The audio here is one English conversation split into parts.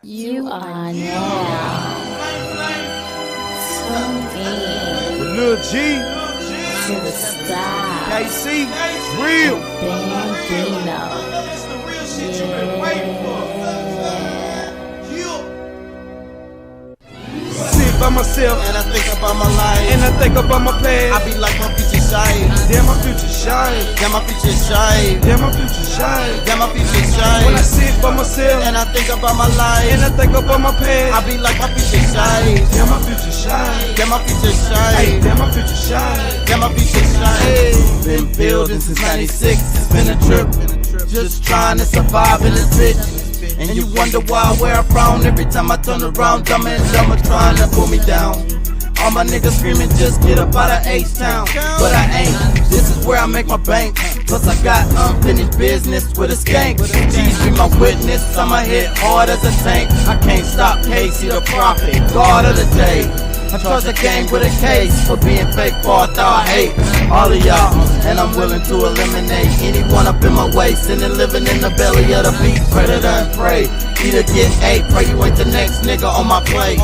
You are now tuned in with Lil G, to the style KC, real. Bambino. Sit by myself, And I think about my life, and I think about my past. I be like my future shine. Damn, my future shine. Damn, my future shine. Damn, my future shine. Damn, my future When I shine. sit by myself, And I think about my life, and I think about my I past. be like my future shine. Damn, my future shine. Damn, my future Hey, shine. damn, my future shine. Damn, my future shine. Been building since '96. It's been a trip. Just trying to survive in this bitch. And you wonder why, where I'm from. Every time I turn around, dumber and dumber trying to pull me down. All my niggas screaming, just get up out of H-Town. But I ain't, this is where I make my bank. Plus I got unfinished business with a skank. G's be my witness, I'ma hit hard as a tank. I can't stop Casey the prophet, God of the day. I trust the game with a case for being fake, for I hate all of y'all. And I'm willing to eliminate anyone up in my way. Sinning, living in the belly of the beast, predator and prey. Either get ate, pray you ain't the next nigga on my plate.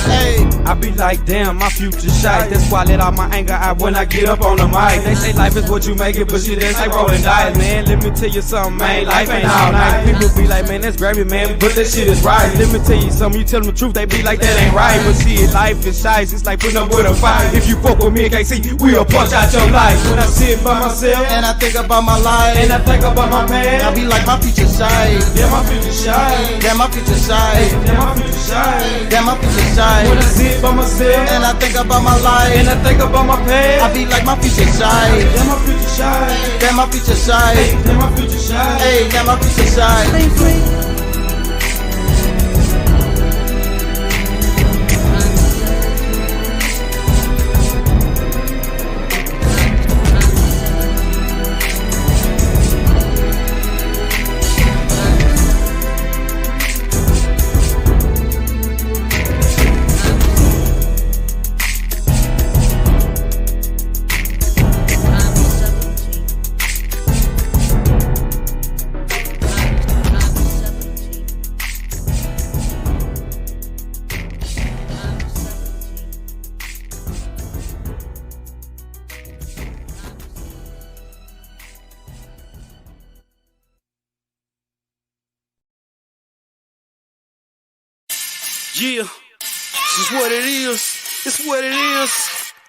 Hey. I be like, damn, my future shy. That's why I let all my anger out when I get up on the mic. They say life is what you make it, but shit, that's like rolling dice, man. Let me tell you something, man. Life ain't all night. People be like, man, that's Grammy, man, but that shit is right. Let me tell you something. You tell them the truth, they be like, that ain't right. But shit, life is shite. It's like putting up with a fight. If you fuck with me and KC, we'll punch out your life. When I sit by myself, And I think about my life, and I think about my I past. be like my future shine. Damn, my future shine. Damn, my future shine. Damn, my future shine. Damn, my future When shine. I sit by myself, And I think about my life, and I think about my past. I be like my future shine. Damn, my future shine. Damn, my future shine. Damn, my future shine. Hey, damn, my future shine. Yeah, this is what it is. It's what it is.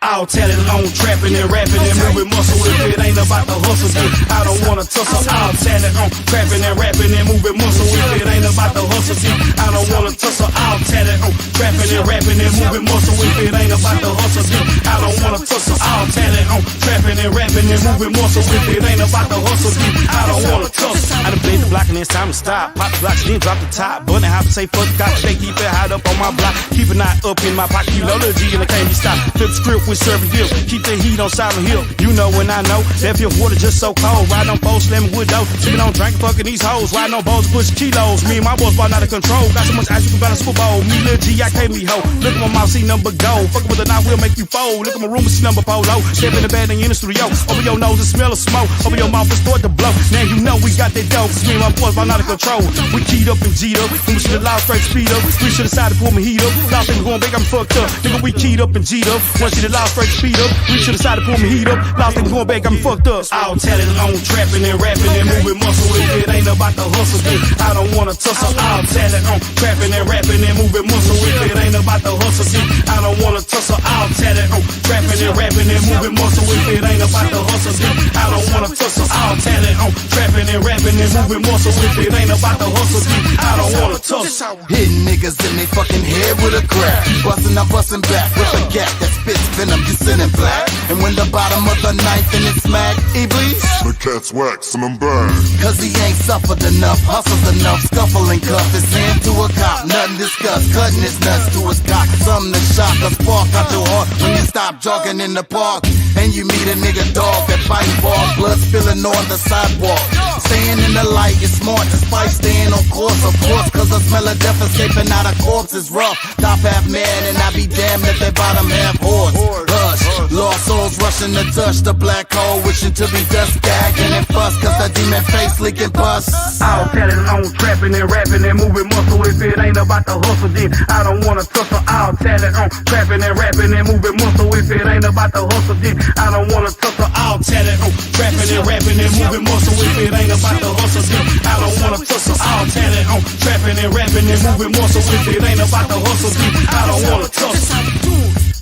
All talent on trapping and rapping and moving muscle. If it ain't about the hustle, then I don't wanna tussle. All talent on trapping and rapping and moving muscle. If it ain't about the hustle, then I don't wanna tussle. All talent on trapping and rapping and moving muscle. If it ain't about the hustle, then I don't wanna tussle. All talent on trapping and rapping and moving muscle. If it ain't about the hustle, then I don't wanna tussle. I done played the block and it's time to stop. Pop the block, then drop the top. But I have to say fuck the cop. They keep it hot up on my block. Keep it not up in my pocket. You know Lil G and it can't be stopped. Flip the script with serving deal. Keep the heat on Silent Hill. You know when I know that feel water just so cold. Riding on boats, slamming wood dough. Sipping on drinking, fucking these hoes. Riding on boats, pushing kilos. Me and my boys ball out of control. Got so much ice you can balance football. Me, Lil G, I can't be hoe. Look at my mouth, see number gold. Fucking with a knife, will make you fold. Look at my room, see number polo. Step in the bed and in the studio. Over your nose, and smell of smoke. Over your mouth, and start to blow. Now you know we got that dope. Me and my boys ball out of control. We keyed up and G'd up. And we should've lost straight speed up. We should've decided to pull my heat up. Lost nigga going big, I'm fucked up. Nigga, we keyed up and G'd up. Once should've lost straight speed up. We should've decided to pull my heat up. Lost nigga going back, I'm fucked up. All talent on trapping and rapping and moving muscle. If it ain't about the hustle, then I don't wanna tussle. All talent on trapping and rapping and moving muscle. If it ain't about the hustle, then I don't wanna tussle. All talent on trapping and rapping and moving muscle. If it ain't about the hustle, then I don't wanna tussle. All talent on trapping and rapping and moving muscle. If it ain't about the hustle, then I don't wanna tussle. Hitting niggas in they fucking head with a crack. Bustin', I'm bustin' back with a gap that spits venom, you sinning black. And when the bottom of the ninth and it's smack, Iblis, The cat's wax and I'm back. cause he ain't suffered enough, hustled enough, scuffling cuff his hand to a cop, nothing discussed, cutting his nuts to his cock, something to shock a spark out your heart when you stop jogging in the park, and you meet a nigga dog that fight ball, blood spilling on the sidewalk. staying in the light is smart despite staying on course. Of course, cause the smell of death escaping out of corpse is rough. Top half man and I be damned if they bottom half horse. Hush, lost souls rushing to touch the black hole, wishing to be dust gagging and fuss, cause the demon face leaking bust. I'll tell it on trapping and rapping and moving muscle. If it ain't about the hustle, then I don't wanna tussle. I'll tell it on trapping and rapping and moving muscle. If it ain't about the hustle, then I don't wanna tussle. I'll tell it on trapping and rapping and moving muscle. If it ain't about the hustle, then I don't wanna tussle. I'll tell it on trapping and rapping and moving muscle. If it ain't about the hustle, then I don't wanna tussle.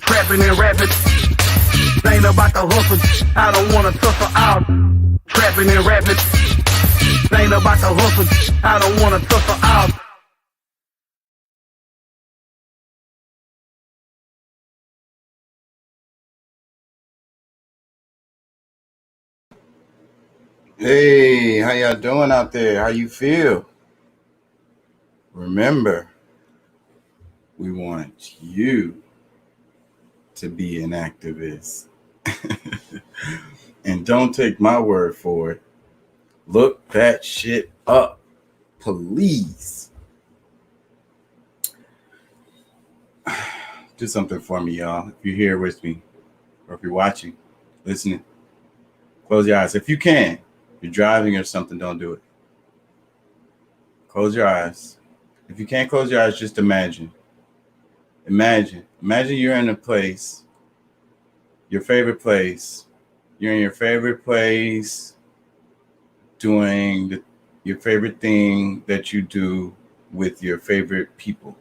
Trapping and rapping ain't about the hustle. I don't wanna tussle. I'll trapping and rapping ain't about the hustle. I don't wanna tussle. I'll Hey, how y'all doing out there? How you feel? Remember, we want you to be an activist. And don't take my word for it. Look that shit up, please. Do something for me, y'all. If you're here with me, or if you're watching, listening, close your eyes. If you can, if you're driving or something, don't do it. Close your eyes. If you can't close your eyes, just imagine. Imagine you're in a place, your favorite place. You're in your favorite place doing your favorite thing that you do with your favorite people.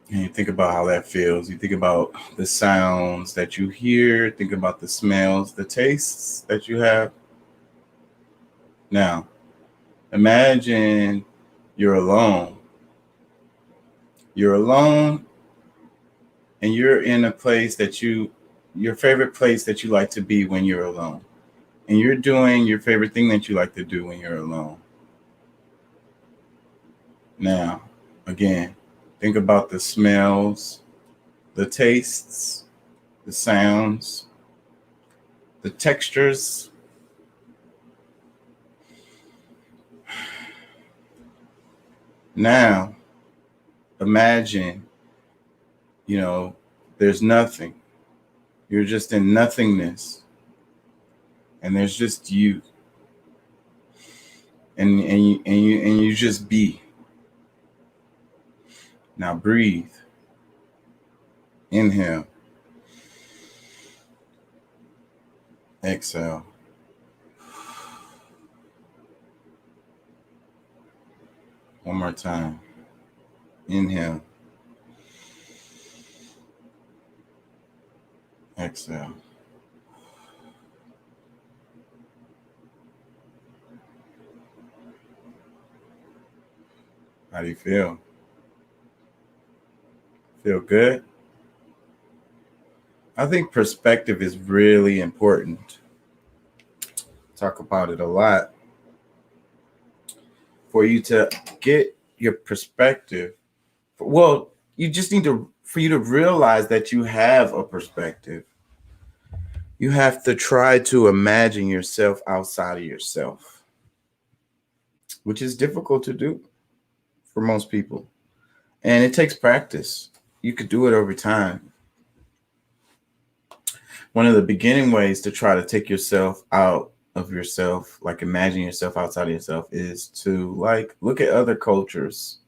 And you think about how that feels. You think about the sounds that you hear. Think about the smells, the tastes that you have. Now, imagine you're alone. You're alone and you're in a place that your favorite place that you like to be when you're alone. And you're doing your favorite thing that you like to do when you're alone. Now, again, think about the smells, the tastes, the sounds, the textures. Now, imagine, there's nothing. You're just in nothingness. And there's just you. And you just be. Now breathe. Inhale. Exhale. One more time. Inhale. Exhale. How do you feel? Feel good? I think perspective is really important. Talk about it a lot. For you to get your perspective, well, you just need for you to realize that you have a perspective. You have to try to imagine yourself outside of yourself, which is difficult to do for most people. And it takes practice. You could do it over time. One of the beginning ways to try to take yourself out of yourself, like imagine yourself outside of yourself, is to look at other cultures,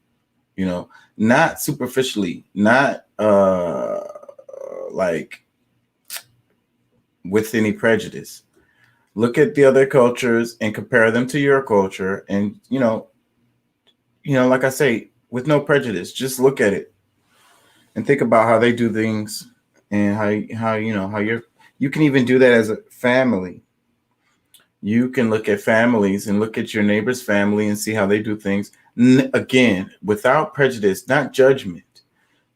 not superficially, not with any prejudice. Look at the other cultures and compare them to your culture. And, like I say, with no prejudice, just look at it and think about how they do things and how you can even do that as a family. You can look at families and look at your neighbor's family and see how they do things. Again, without prejudice, not judgment.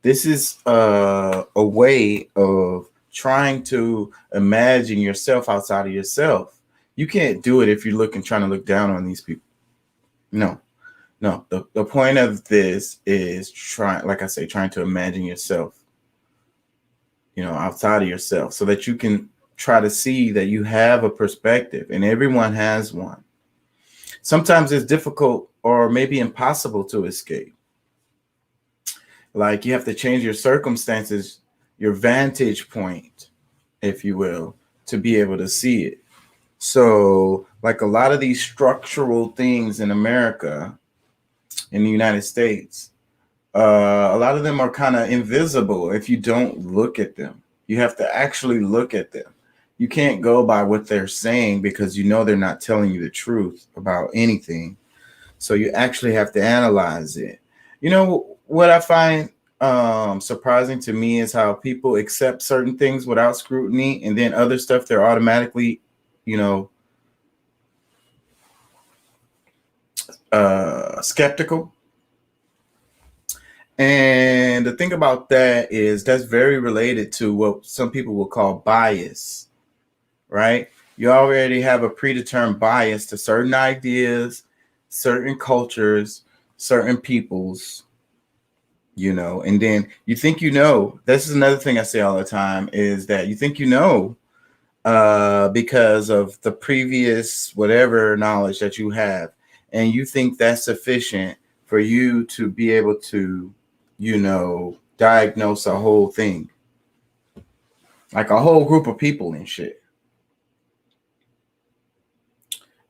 This is a way of trying to imagine yourself outside of yourself. You can't do it if you're trying to look down on these people. No. The point of this is trying to imagine yourself, outside of yourself, so that you can try to see that you have a perspective, and everyone has one. Sometimes it's difficult or maybe impossible to escape. Like you have to change your circumstances, your vantage point, if you will, to be able to see it. So, like a lot of these structural things in America, in the United States, a lot of them are kind of invisible if you don't look at them. You have to actually look at them. You can't go by what they're saying because you know they're not telling you the truth about anything. So you actually have to analyze it. You know what I find surprising to me is how people accept certain things without scrutiny, and then other stuff they're automatically, you know, skeptical. And the thing about that is that's very related to what some people will call bias, right? You already have a predetermined bias to certain ideas, certain cultures, certain peoples, you know, and then you think you know. This is another thing I say all the time is that you think you know because of the previous whatever knowledge that you have, and you think that's sufficient for you to be able to, you know, diagnose a whole thing, like a whole group of people and shit.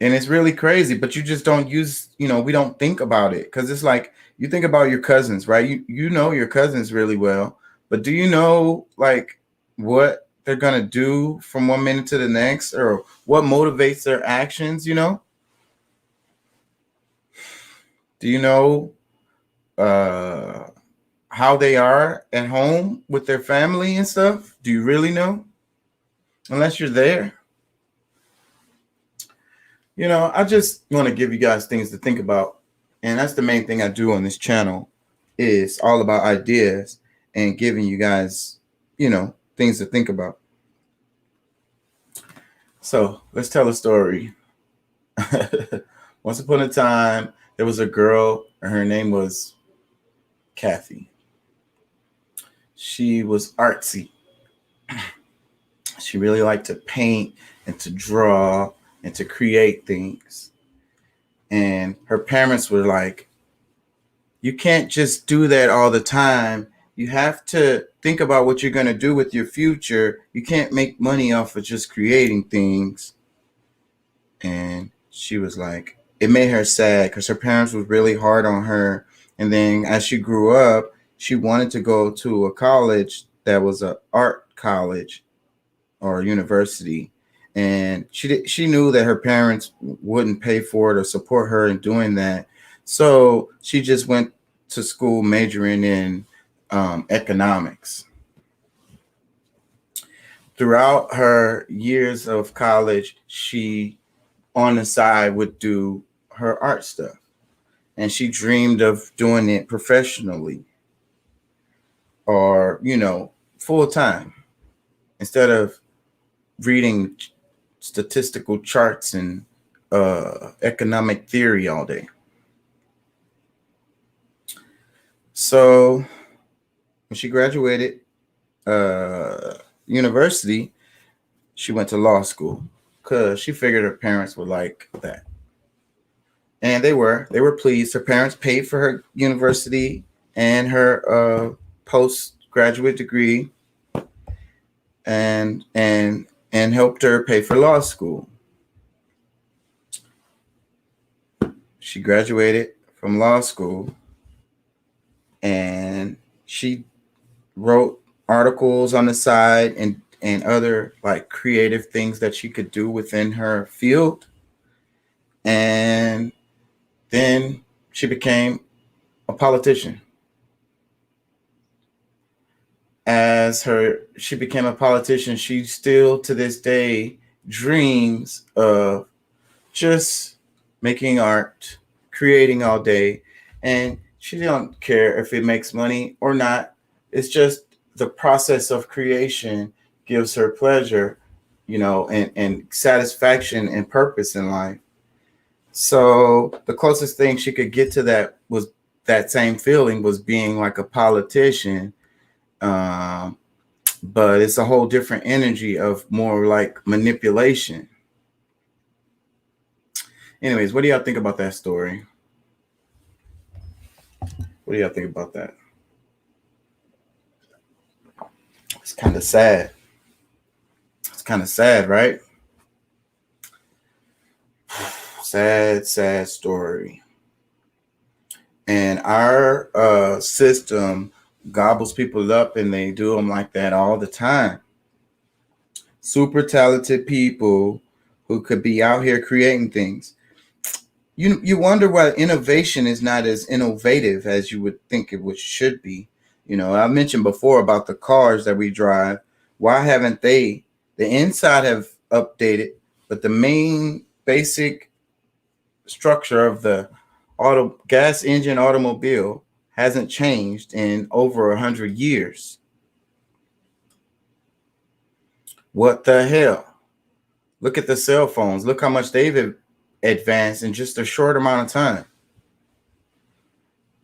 And it's really crazy, but you just don't use, you know, we don't think about it because it's like you think about your cousins, right? You know your cousins really well, but do you know like what they're gonna do from one minute to the next, or what motivates their actions? You know, do you know uh, how they are at home with their family and stuff? Do you really know? Unless you're there. You know, I just want to give you guys things to think about. And that's the main thing I do on this channel is all about ideas and giving you guys, you know, things to think about. So let's tell a story. Once upon a time, there was a girl, and her name was Kathy. She was artsy. She really liked to paint and to draw and to create things. And her parents were like, you can't just do that all the time. You have to think about what you're going to do with your future. You can't make money off of just creating things. And she was like, it made her sad because her parents was really hard on her. And then as she grew up, she wanted to go to a college that was an art college or university. And she knew that her parents wouldn't pay for it or support her in doing that. So she just went to school majoring in economics. Throughout her years of college, she on the side would do her art stuff. And she dreamed of doing it professionally or, you know, full time instead of reading statistical charts and economic theory all day. So when she graduated university, she went to law school because she figured her parents would like that. And they were pleased. Her parents paid for her university and her postgraduate degree and helped her pay for law school. She graduated from law school and she wrote articles on the side and other like creative things that she could do within her field. And then she became a politician. As she became a politician, she still to this day dreams of just making art, creating all day, and she don't care if it makes money or not. It's just the process of creation gives her pleasure, you know, and satisfaction and purpose in life. So the closest thing she could get to that was that same feeling was being like a politician. Um, but it's a whole different energy of more like manipulation. Anyways, what do y'all think about that story? What do y'all think about that? It's kind of sad. It's kind of sad, right? Sad, sad story. And our system gobbles people up, and they do them like that all the time. Super talented people who could be out here creating things. You wonder why innovation is not as innovative as you would think it should be. I mentioned before about the cars that we drive. Why haven't they? The inside have updated, but the main basic structure of the gas engine automobile hasn't changed in over 100 years. What the hell? Look at the cell phones. Look how much they've advanced in just a short amount of time.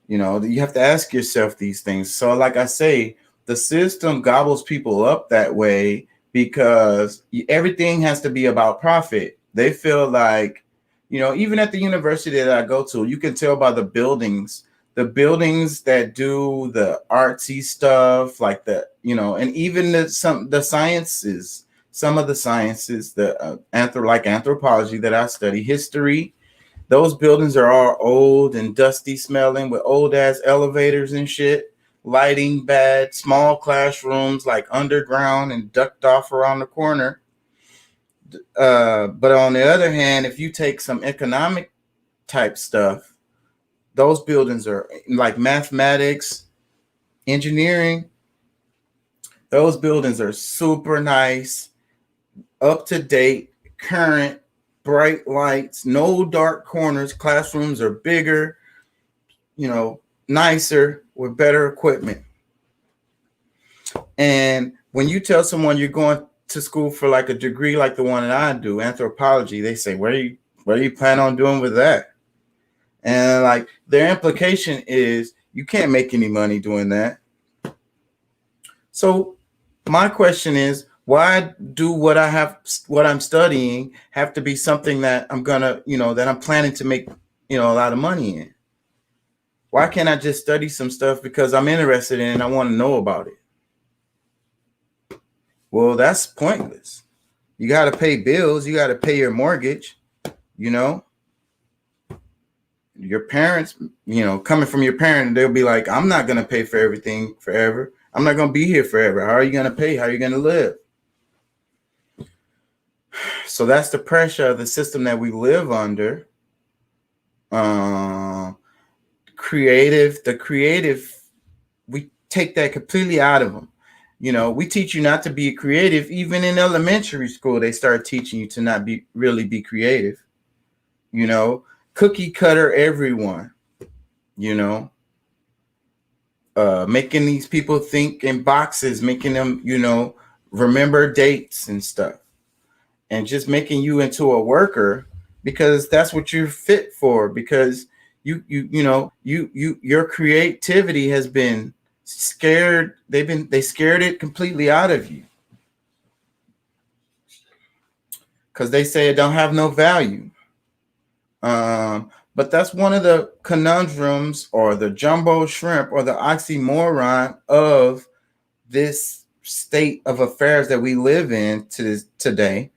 You have to ask yourself these things. So like I say, the system gobbles people up that way because everything has to be about profit. They feel like, even at the university that I go to, you can tell by the buildings that do the artsy stuff, like and even the sciences, some of the sciences, like anthropology that I study, history. Those buildings are all old and dusty smelling with old ass elevators and shit, lighting bad, small classrooms like underground and ducked off around the corner. But on the other hand, if you take some economic type stuff, those buildings are like mathematics, engineering. Those buildings are super nice, up to date, current, bright lights, no dark corners. Classrooms are bigger, nicer with better equipment. And when you tell someone you're going to school for like a degree like the one that I do, anthropology, they say, what do you plan on doing with that? And like their implication is you can't make any money doing that. So my question is, why do what I'm studying have to be something that I'm gonna, that I'm planning to make, a lot of money in? Why can't I just study some stuff because I'm interested in it and I want to know about it? Well, that's pointless. You got to pay bills. You got to pay your mortgage, your parents, coming from your parent, they'll be like, I'm not going to pay for everything forever. I'm not going to be here forever. How are you going to pay? How are you going to live? So that's the pressure of the system that we live under. The creative, we take that completely out of them. We teach you not to be creative. Even in elementary school, they start teaching you to not really be creative. Cookie cutter everyone, making these people think in boxes, making them, remember dates and stuff, and just making you into a worker because that's what you're fit for. Because your creativity has been scared. They scared it completely out of you because they say it don't have no value. But that's one of the conundrums or the jumbo shrimp or the oxymoron of this state of affairs that we live in today.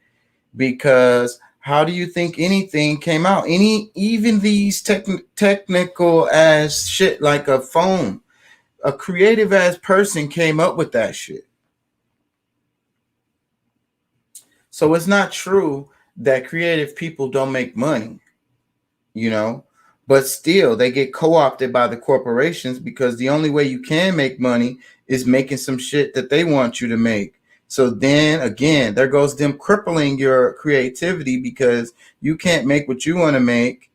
Because how do you think anything came out? Even these technical as shit like a phone, a creative ass person came up with that shit. So it's not true that creative people don't make money. But still they get co-opted by the corporations because the only way you can make money is making some shit that they want you to make. So then again, there goes them crippling your creativity because you can't make what you want to make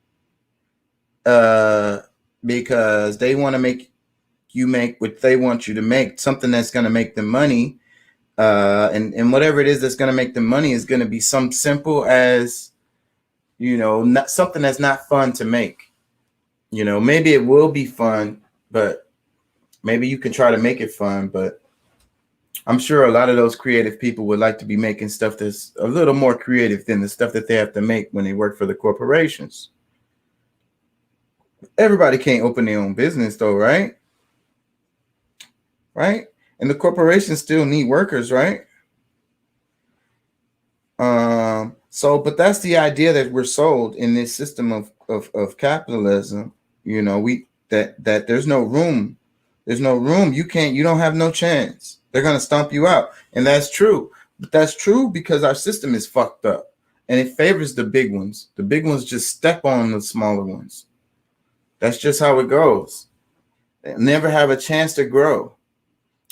because they want to make you make what they want you to make, something that's going to make them money. And whatever it is that's going to make them money is going to be some simple as not something that's not fun to make. Maybe it will be fun, but maybe you can try to make it fun, but I'm sure a lot of those creative people would like to be making stuff that's a little more creative than the stuff that they have to make when they work for the corporations. Everybody can't open their own business though, right? Right? And the corporations still need workers, right? So but that's the idea that we're sold in this system of capitalism. We that there's no room. You don't have no chance. They're gonna stomp you out. And that's true. But that's true because our system is fucked up. And it favors the big ones. The big ones just step on the smaller ones. That's just how it goes. They never have a chance to grow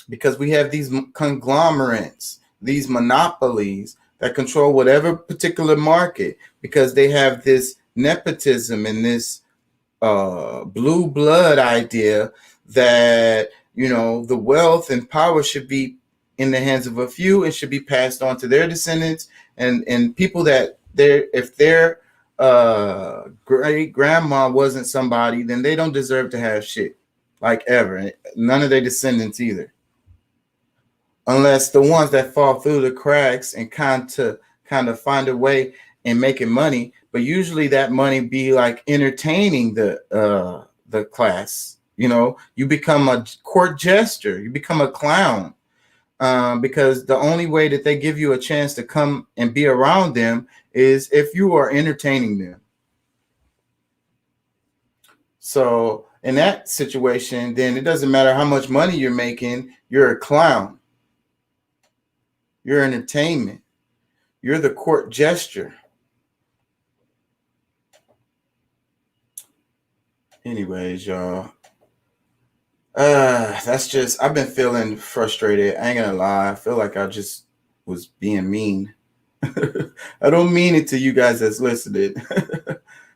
because we have these conglomerates, these monopolies that control whatever particular market because they have this nepotism and this blue blood idea that the wealth and power should be in the hands of a few and should be passed on to their descendants and people that if their great grandma wasn't somebody, then they don't deserve to have shit like ever. None of their descendants either, unless the ones that fall through the cracks and kind of find a way in making money. But usually that money be like entertaining the class. You become a court jester, you become a clown, because the only way that they give you a chance to come and be around them is if you are entertaining them. So in that situation, then it doesn't matter how much money you're making, you're a clown. You're entertainment. You're the court gesture. Anyways, y'all. That's just, I've been feeling frustrated. I ain't gonna lie. I feel like I just was being mean. I don't mean it to you guys that's listening.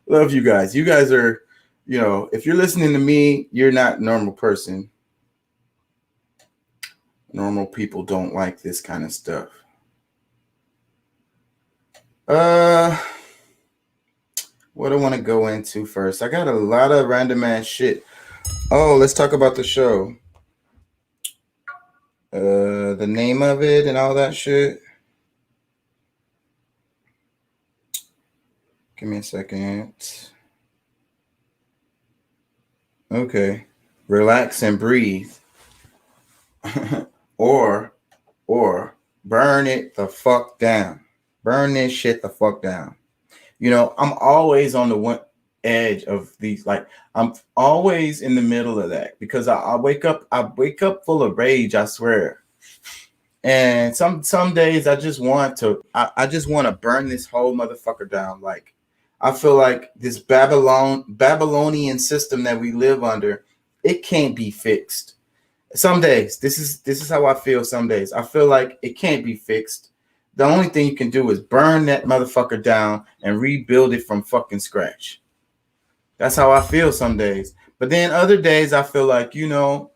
Love you guys. You guys are, if you're listening to me, you're not a normal person. Normal people don't like this kind of stuff. What I want to go into first? I got a lot of random ass shit. Oh, let's talk about the show. The name of it and all that shit. Give me a second. Okay. Relax and breathe. or burn it the fuck down. Burn this shit the fuck down. I'm always on the one edge of these, like I'm always in the middle of that because I wake up full of rage, I swear. And some days I just want to burn this whole motherfucker down. Like I feel like this Babylonian system that we live under, it can't be fixed. Some days, this is how I feel. Some days I feel like it can't be fixed. The only thing you can do is burn that motherfucker down and rebuild it from fucking scratch. That's how I feel some days. But then other days I feel like, the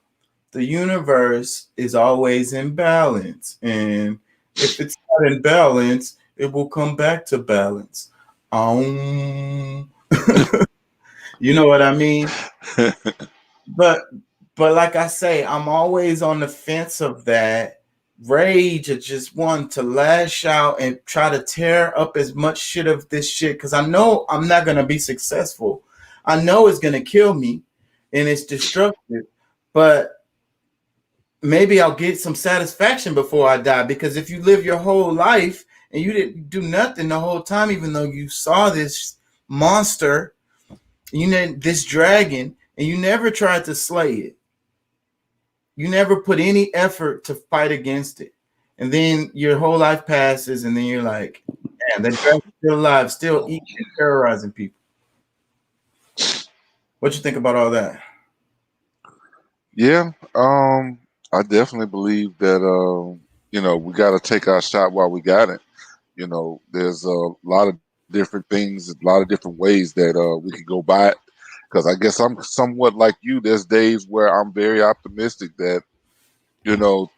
universe is always in balance. And if it's not in balance, it will come back to balance. You know what I mean? But like I say, I'm always on the fence of that rage of just wanting to lash out and try to tear up as much shit of this shit because I know I'm not going to be successful. I know it's going to kill me and it's destructive, but maybe I'll get some satisfaction before I die, because if you live your whole life and you didn't do nothing the whole time, even though you saw this monster, this dragon, and you never tried to slay it, you never put any effort to fight against it. And then your whole life passes, and then you're like, damn, that dragon's still alive, still eating and terrorizing people. What you think about all that? Yeah, I definitely believe that we got to take our shot while we got it. There's a lot of different things, a lot of different ways that we could go by it. Because I guess I'm somewhat like you. There's days where I'm very optimistic that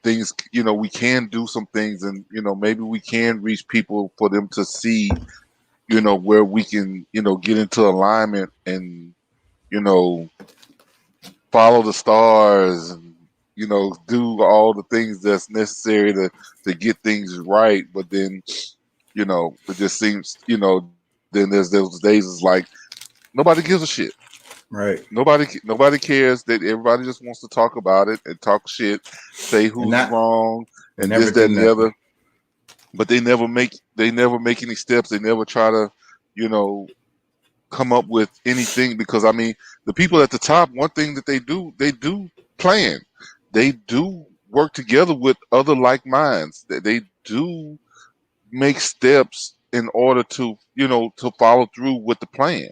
things, we can do some things, and maybe we can reach people for them to see, where we can, get into alignment and follow the stars and do all the things that's necessary to get things right. But then, it just seems, then there's those days it's like nobody gives a shit. Right. Nobody cares. That everybody just wants to talk about it and talk shit, say And who's not wrong and and never this, do that, and the other. nothing. But they never make any steps. They never try to, you know, come up with anything, because I mean, the people at the top, one thing that they do plan. They do work together with other like minds. They do make steps in order to, to follow through with the plan.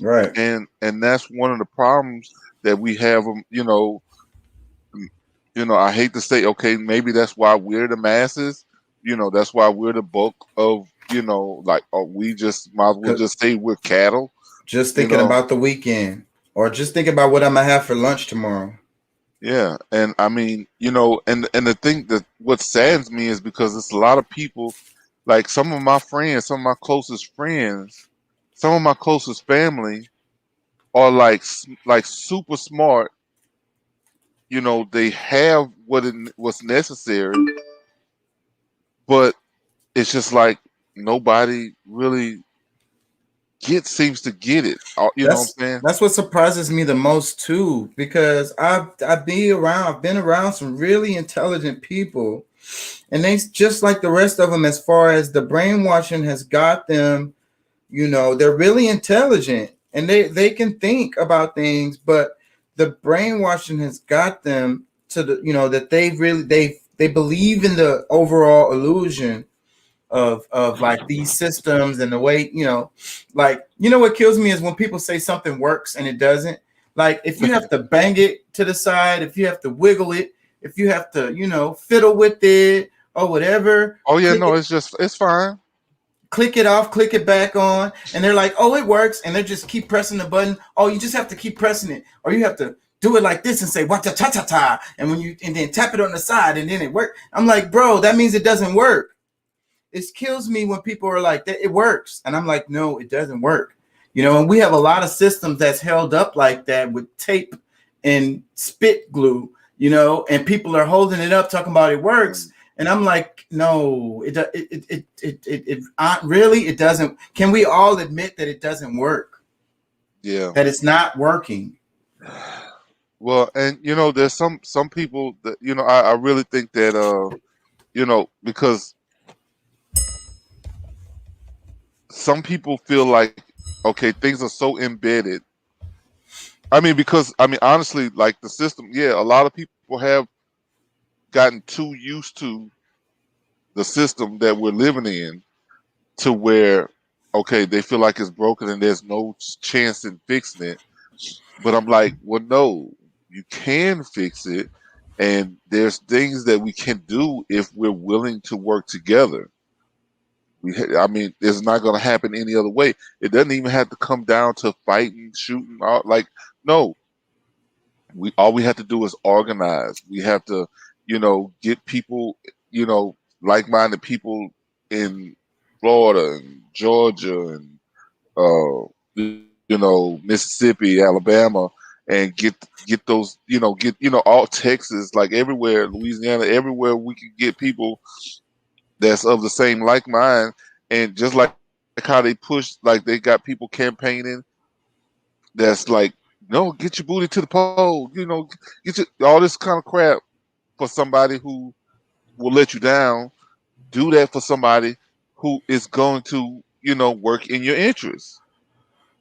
Right. And that's one of the problems that we have. I hate to say, okay, maybe that's why we're the masses. That's why we're the bulk of, like, we just might as well 'Cause just say we're cattle. just You thinking know, about the weekend, or just thinking about what I'm gonna have for lunch tomorrow. yeah. And I mean, and the thing that what saddens me is because it's a lot of people, like some of my friends, some of my closest friends, some of my closest family are like super smart. They have what's necessary, but it's just like nobody really seems to get it. You know what I'm saying? That's what surprises me the most too, because I've been around some really intelligent people, and they just like the rest of them, as far as the brainwashing has got them. They're really intelligent and they can think about things, but the brainwashing has got them to the that they believe in the overall illusion of like these systems, and the way, like, what kills me is when people say something works and it doesn't. Like, if you have to bang it to the side, if you have to wiggle it, if you have to fiddle with it or whatever, Oh yeah, no, it's fine. click it off, click it back on, and they're like, "Oh, it works," and they just keep pressing the button. Oh, you just have to keep pressing it, or you have to do it like this and say "wa ta ta ta ta," and then tap it on the side, and then it works. I'm like, bro, that means it doesn't work. It kills me when people are like that. It works, and I'm like, no, it doesn't work. And we have a lot of systems that's held up like that with tape and spit glue. And people are holding it up, talking about it works. And I'm like, no, really, it doesn't. Can we all admit that it doesn't work? Yeah. That it's not working? Well, and there's some people that I really think that because some people feel like, okay, things are so embedded. I mean, because I mean, honestly, like the system, yeah, a lot of people have gotten too used to the system that we're living in, to where, okay, they feel like it's broken and there's no chance in fixing it. But I'm like, well, no, you can fix it, and there's things that we can do if we're willing to work together. I mean, it's not going to happen any other way. It doesn't even have to come down to fighting, shooting. Like, no, we all we have to do is organize. We have to, get people, like-minded people in Florida and Georgia and Mississippi, Alabama, and get those, get all Texas, like everywhere, Louisiana, everywhere we can get people that's of the same like mind, and just like how they push, like they got people campaigning that's like, no, get your booty to the pole, get all this kind of crap for somebody who will let you down. Do that for somebody who is going to, work in your interests.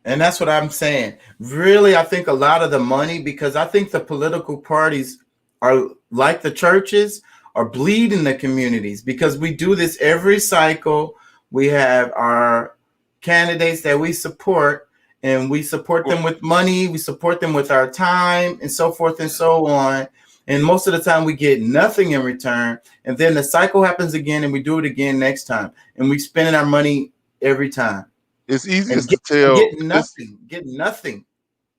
And that's what I'm saying. Really, I think a lot of the money, because I think the political parties are like the churches, are bleeding the communities, because we do this every cycle. We have our candidates that we support, and we support them with money, we support them with our time, and so forth and so on. And most of the time, we get nothing in return. And then the cycle happens again, and we do it again next time. And we spending our money every time. It's And easiest to get, tell. get nothing.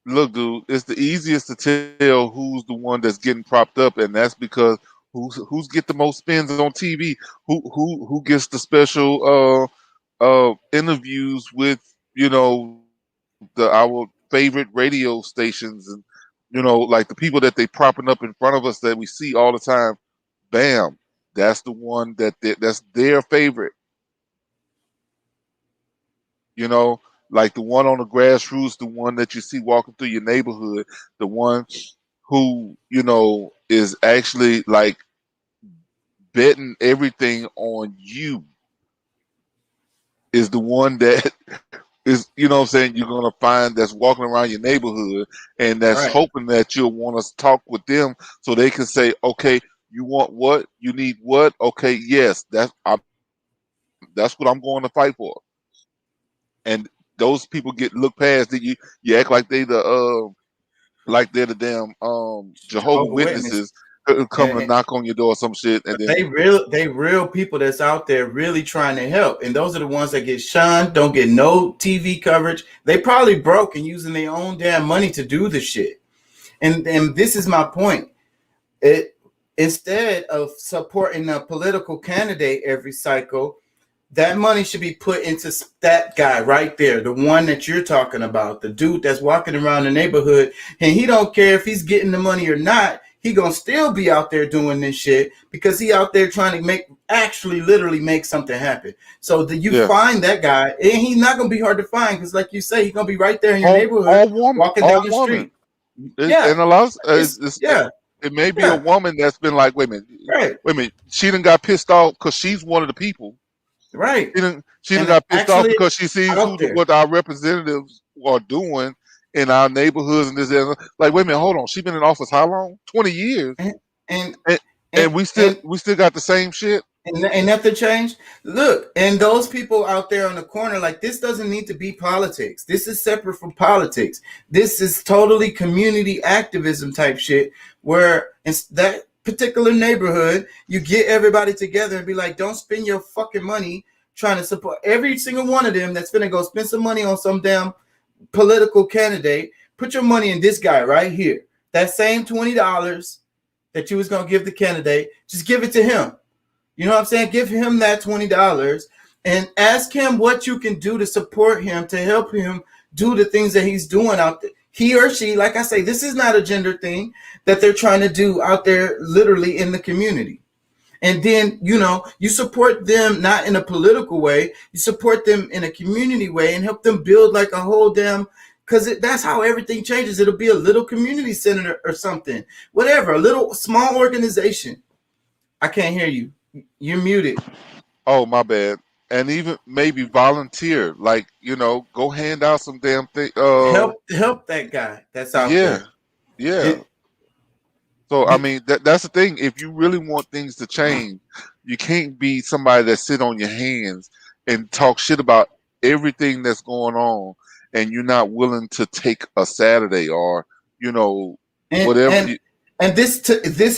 Look, dude, it's the easiest to tell who's the one that's getting propped up, and that's because who's get the most spins on TV, who gets the special interviews with our favorite radio stations, and You know, like the people that they propping up in front of us that we see all the time. Bam, that's the one that's their favorite. You know, like the one on the grassroots, the one that you see walking through your neighborhood, the one who is actually like betting everything on you is the one that is, what I'm saying, you're gonna find that's walking around your neighborhood and that's Right. hoping that you'll want to talk with them so they can say, okay, you want what? You need what? Okay, yes, that's what I'm going to fight for. And those people get looked past. That you act like like they're the damn Jehovah Jehovah Witness. Witnesses coming to And knock on your door or some shit, and then they real people that's out there really trying to help. And those are the ones that get shunned, don't get no TV coverage. They probably broke and using their own damn money to do the shit. And this is my point. It Instead of supporting a political candidate every cycle, that money should be put into that guy right there, the one that you're talking about, the dude that's walking around the neighborhood, and he don't care if he's getting the money or not. He gonna still be out there doing this shit because he out there trying to actually literally make something happen. So that you yeah, find that guy, and he's not gonna be hard to find because, like you say, he's gonna be right there in your neighborhood, all woman, walking all down the woman. street. Yeah, And a lot of yeah, it may be a yeah, woman that's been like, right, wait a minute, she done got pissed off because she's one of the people. right, She done and got pissed off actually because she sees out there. what our representatives are doing in our neighborhoods and this and that. Like, wait a minute, hold on, she been in office how long? 20 years, And and and and we still and got the same shit. and nothing changed. Look, and those people out there on the corner, like, this doesn't need to be politics. This is separate from politics. This is totally community activism type shit. Where in that particular neighborhood, you get everybody together and be like, don't spend your fucking money trying to support every single one of them that's gonna go spend some money on some damn political candidate. Put your money in this guy right here. That same $20 that you was gonna give the candidate, just give it to him. You know what I'm saying? Give him that $20 and ask him what you can do to support him, to help him do the things that he's doing out there. He or she, like I say, this is not a gender thing that they're trying to do out there literally in the community. And then, you support them not in a political way, you support them in a community way and help them build like a whole damn, because that's how everything changes. It'll be a little community center or something, whatever, a little small organization. I can't hear you. You're muted. Oh, my bad. And even maybe volunteer, like, go hand out some damn thing. Help that guy that's out Yeah, there. yeah. It, So I mean, that's the thing. If you really want things to change, you can't be somebody that sit on your hands and talk shit about everything that's going on, and you're not willing to take a Saturday or and whatever. and and this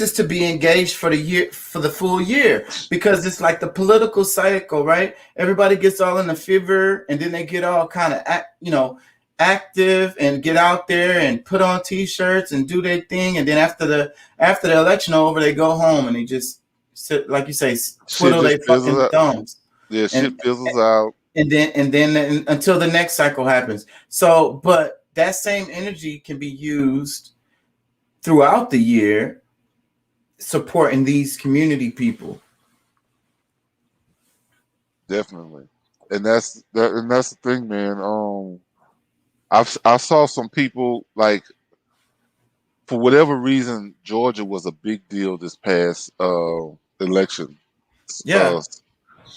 is to be engaged for the year, for the full year, because it's like the political cycle, right? Everybody gets all in a fever and then they get all kind of active and get out there and put on t-shirts and do their thing, and then after the election over, they go home and they just sit, like you say, Shit twiddle their just fizzles fucking out. thumbs. Yeah, shit and fizzles out. and then until the next cycle happens. So, but that same energy can be used throughout the year supporting these community people. Definitely, and that's the thing, man. I saw some people like for whatever reason, Georgia was a big deal this past election. Yeah, Uh,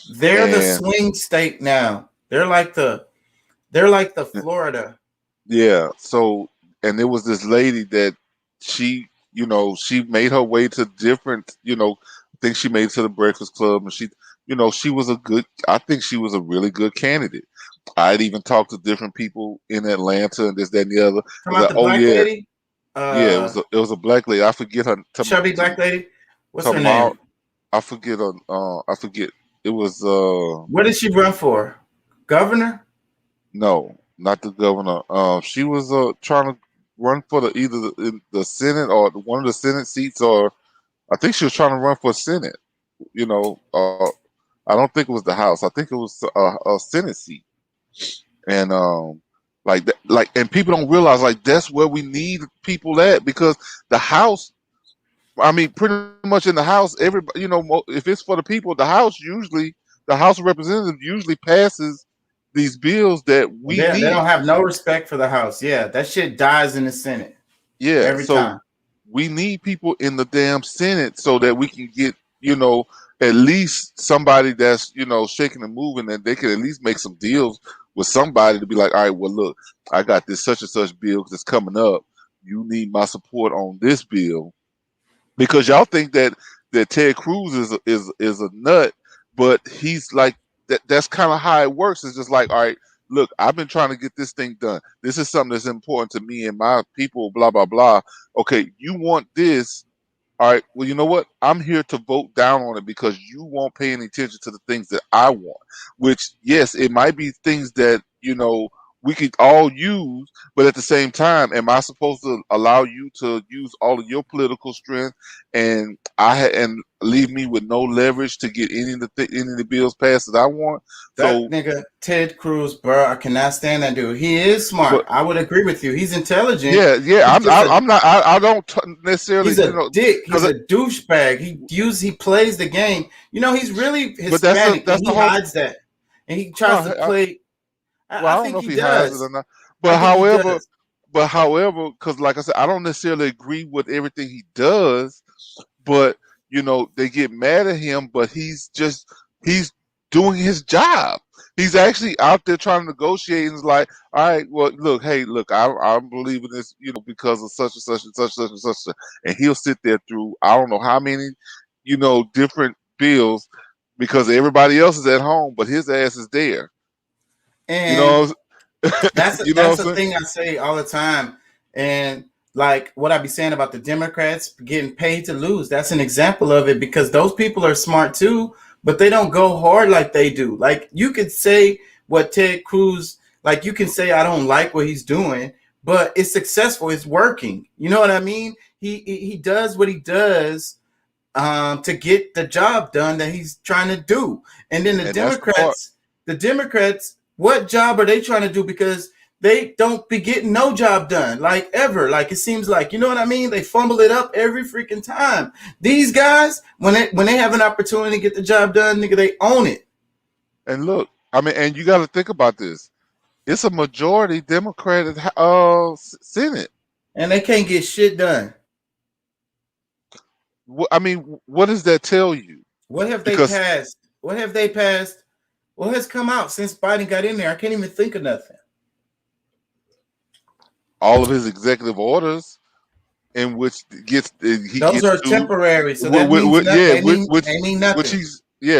they're the and swing state now. They're like the Florida. yeah, so and there was this lady that she made her way to different, I think she made it to the Breakfast Club, and she was I think she was a really good candidate. I'd even talked to different people in Atlanta and this, that, and the other. Come It's out like, the oh black yeah, lady, yeah, uh, it was a black lady. I forget her. chubby black lady. What's her Tomorrow, name? I forget her. I forget. It was What did she run for? Governor? no, not the governor. She was trying to run for either the Senate or one of the Senate seats, or I think she was trying to run for Senate. You know, I don't think it was the House. I think it was a Senate seat, and like like, and people don't realize like that's where we need people at, because the House, I mean, pretty much in the House, everybody, if it's for the people, the House of Representatives usually passes these bills that we They don't need. have no respect for the House. Yeah, that shit dies in the Senate Yeah, every so time. we need people in the damn Senate so that we can get, you know, at least somebody that's, shaking and moving, and they can at least make some deals with somebody to be like, all right, well, look, I got this such and such bill that's coming up. You need my support on this bill, because y'all think that Ted Cruz is a nut, but he's like that. That's kind of how it works. It's just like, all right, look, I've been trying to get this thing done. This is something that's important to me and my people. Blah blah blah. Okay, you want this? All right. Well, you know what? I'm here to vote down on it because you won't pay any attention to the things that I want. Which, yes, it might be things that we could all use, but at the same time, am I supposed to allow you to use all of your political strength and and leave me with no leverage to get any of the bills passed that I want? That So, nigga Ted Cruz, bro, I cannot stand that dude. He is smart. but I would agree with you. He's intelligent. yeah, He's just I'm not. I don't necessarily, he's a dick. He's because a douchebag. He plays the game. He's really but that's Hispanic that's and the he whole. hides that. And he tries to No, play. well, I I don't think know if he he has it or does. not. I But think he however, does. because like I said, I don't necessarily agree with everything he does. But they get mad at him. But he's doing his job. He's actually out there trying to negotiate, and it's like, all right, well, look, hey, look, I'm believing this, because of such and such and such and such, and he'll sit there through I don't know how many, different bills, because everybody else is at home, but his ass is there. You And know, you know that's what the I'm saying? thing I say all the time. And like what I be saying about the Democrats getting paid to lose, that's an example of it because those people are smart too, but they don't go hard like they do. Like you could say what Ted Cruz, like you can say I don't like what he's doing, but it's successful, it's working. You know what I mean? He does what he does to get the job done that he's trying to do. And then And that's the part. The Democrats, what job are they trying to do? Because they don't be getting no job done, like ever. Like it seems like, you know what I mean? They fumble it up every freaking time. These guys, when they have an opportunity to get the job done, nigga, they own it. And look, I mean, and you got to think about this. It's a majority Democratic Senate. And they can't get shit done. I mean, what does that tell you? What have they Because passed? What have they passed? What has come out since Biden got in there? I can't even think of nothing. all of his executive orders, in which he Those gets are sued, temporary, so that means nothing. yeah, They mean nothing.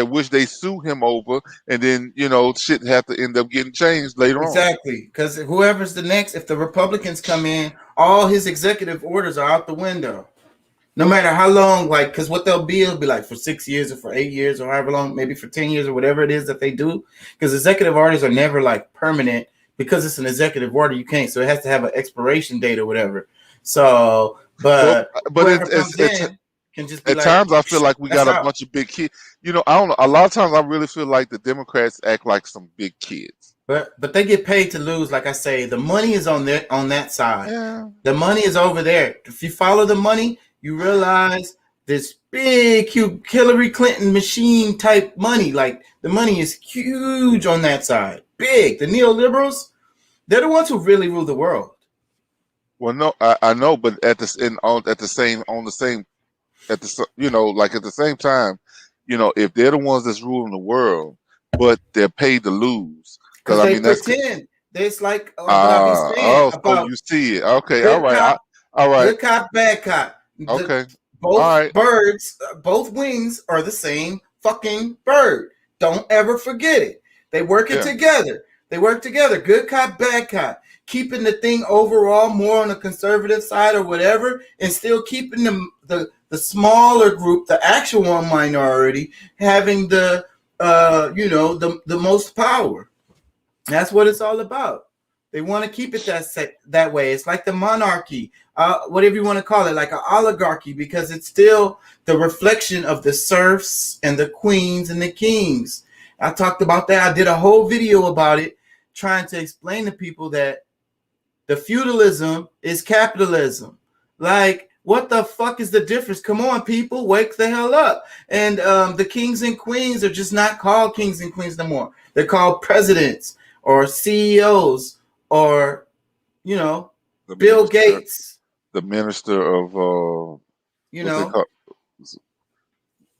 which they sue him over, and then shit have to end up getting changed later on. Exactly, because whoever's the next, if the Republicans come in, all his executive orders are out the window. No matter how long, like, because what they'll be, it'll be like for 6 years or for 8 years or however long, maybe for 10 years or whatever it is that they do. Because executive orders are never like permanent because it's an executive order. You can't, so it has to have an expiration date or whatever. So, but whoever comes in can just be at like, times I feel like we got a out. bunch of big kids. I don't know. A lot of times I really feel like the Democrats act like some big kids. But they get paid to lose. Like I say, the money is on that side. Yeah. The money is over there. If you follow the money, you realize this big, huge Hillary Clinton machine type money. Like the money is huge on that side. Big. The neoliberals, they're the ones who really rule the world. Well, no, I know, but at the same time, if they're the ones that's ruling the world, but they're paid to lose, Because I they mean that's pretend. It's like what I be saying so about you see it. Okay, all good right, cop, all right, good cop, bad cop. okay, Both all right. birds, both wings are the same fucking bird. Don't ever forget it. They working Yeah. together. They work together. Good cop, bad cop. Keeping the thing overall more on the conservative side or whatever, and still keeping the smaller group, the actual minority, having the the most power. That's what it's all about. They want to keep it that way. It's like the monarchy, whatever you want to call it, like an oligarchy, because it's still the reflection of the serfs and the queens and the kings. I talked about that. I did a whole video about it, trying to explain to people that The feudalism is capitalism. Like, what the fuck is the difference? Come on, people, wake the hell up. And the kings and queens are just not called kings and queens no more. They're called presidents or CEOs or, you know, The Bill minister, Gates, the minister of you what they know, call,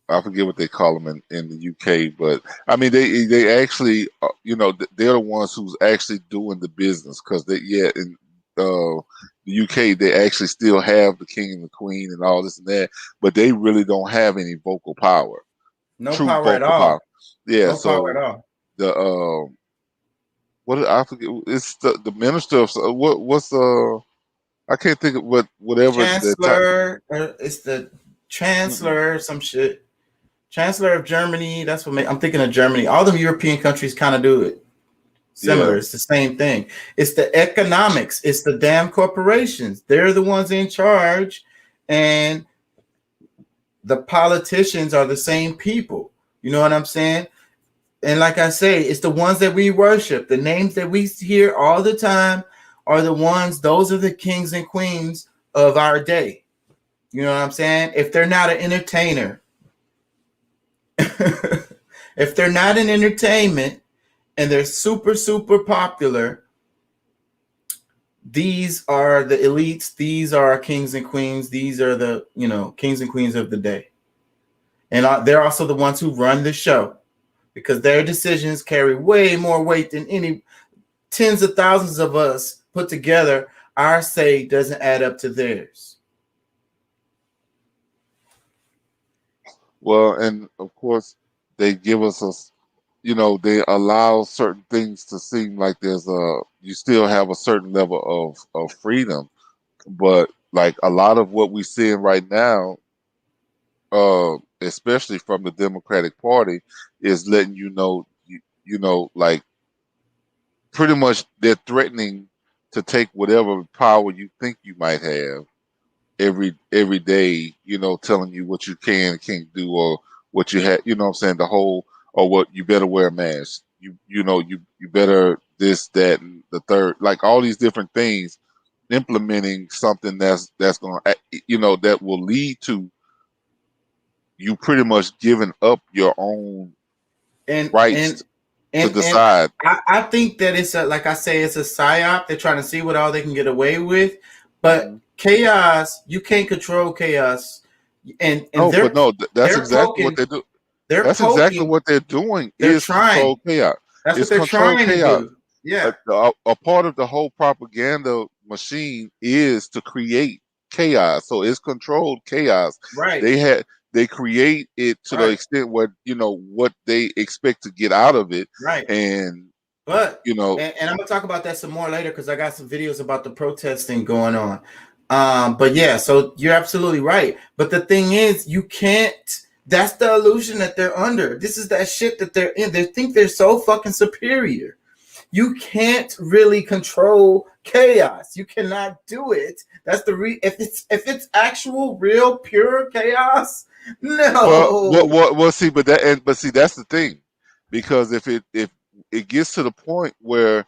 I forget what they call them in the UK, but I mean they actually they're the ones who's actually doing the business because they in the UK they actually still have the king and the queen and all this and that, but they really don't have any vocal power, no true power at vocal all. power. Yeah, No power at so all. the I forget, it's the minister of what's I can't think of whatever the Chancellor, it's the mm-mm. chancellor, some shit. Chancellor of Germany. That's what I'm thinking of Germany. All the European countries kind of do it. Yeah. Similar. It's the same thing. It's the economics. It's the damn corporations. They're the ones in charge, and the politicians are the same people. You know what I'm saying? And like I say, it's the ones that we worship. The names that we hear all the time are the ones. Those are the kings and queens of our day. You know what I'm saying? If they're not an entertainer, if they're not in entertainment and they're super, super popular, these are the elites. These are our kings and queens. These are the, kings and queens of the day. And they're also the ones who run the show because their decisions carry way more weight than any tens of thousands of us put together. Our say doesn't add up to theirs. Well, and of course, they give us they allow certain things to seem like you still have a certain level of freedom, but like a lot of what we're seeing right now, especially from the Democratic Party, is letting like pretty much they're threatening to take whatever power you think you might have every day, telling you what you can and can't do or what you have, what I'm saying, the whole or what you better wear a mask. You better this, that, and the third, like all these different things, implementing something that's gonna that will lead to you pretty much giving up your own And rights and to and decide. I think that it's like I say, it's a psyop. They're trying to see what all they can get away with. But Mhm. chaos, you can't control chaos. And No, but no, that's they're exactly what poking, they do. they're That's exactly poking, what they're doing they're is trying. control chaos. That's what It's they're control trying to chaos. do. Yeah. A part of the whole propaganda machine is to create chaos. So it's controlled chaos. Right. They create it to the Right. extent where what they expect to get out of it, Right. and But you know and I'm gonna talk about that some more later because I got some videos about the protesting going on. But yeah, so you're absolutely right. But the thing is, you can't. That's the illusion that they're under. This is that shit that they're in. They think they're so fucking superior. You can't really control chaos. You cannot do it. That's the if it's actual, real, pure chaos. No. see, but see that's the thing, because if it gets to the point where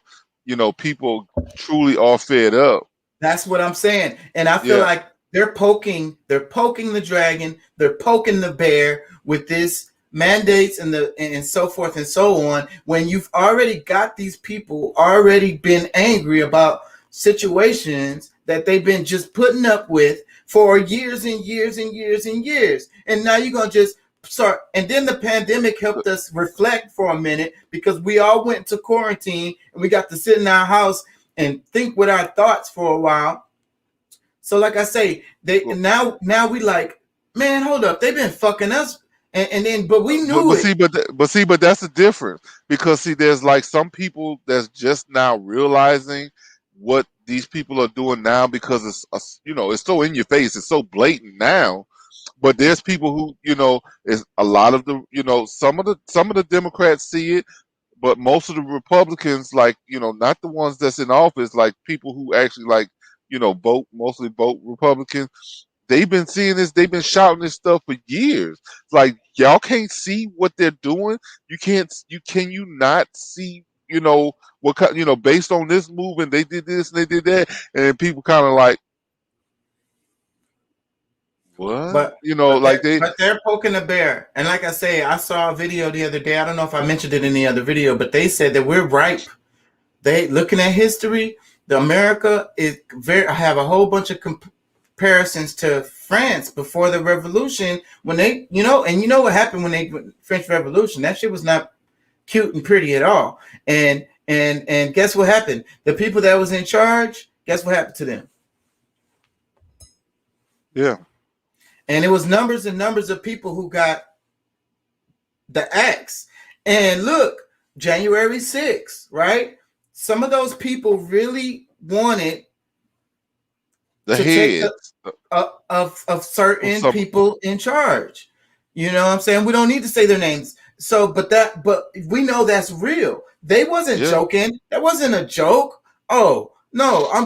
people truly are fed up. That's what I'm saying. And I feel Yeah. like they're poking the dragon, they're poking the bear with this mandates and so forth and so on, when you've already got these people already been angry about situations that they've been just putting up with for years and years and years and years. And now you're gonna just start. And then the pandemic helped us reflect for a minute because we all went to quarantine and we got to sit in our house and think with our thoughts for a while. So like I say, they now we like, man, hold up, they've been fucking us, and then but we But knew but it. see, but that's the difference, because see, there's like some people that's just now realizing what these people are doing now, because it's so in your face, it's so blatant now. But there's people who is a lot of the some of the Democrats see it, but most of the Republicans, like not the ones that's in office, like people who actually like vote, mostly vote Republican. They've been seeing this. They've been shouting this stuff for years. It's like, y'all can't see what they're doing. You can't. You not see what based on this movement, they did this and they did that, and then people kind of like, what? But Like they, they're poking the bear. And like I say, I saw a video the other day. I don't know if I mentioned it in the other video, but they said that we're ripe. They looking at history. The America is very have a whole bunch of comparisons to France before the revolution when they and you know what happened when they French Revolution. That shit was not cute and pretty at all. And guess what happened? The people that was in charge, guess what happened to them? yeah, And it was numbers and numbers of people who got the axe. And look, January 6th, right? Some of those people really wanted the to take head the of of certain some, people in charge. You know what I'm saying? We don't need to say their names. So, but we know that's real. They wasn't yeah. joking. That wasn't a joke. Oh no, I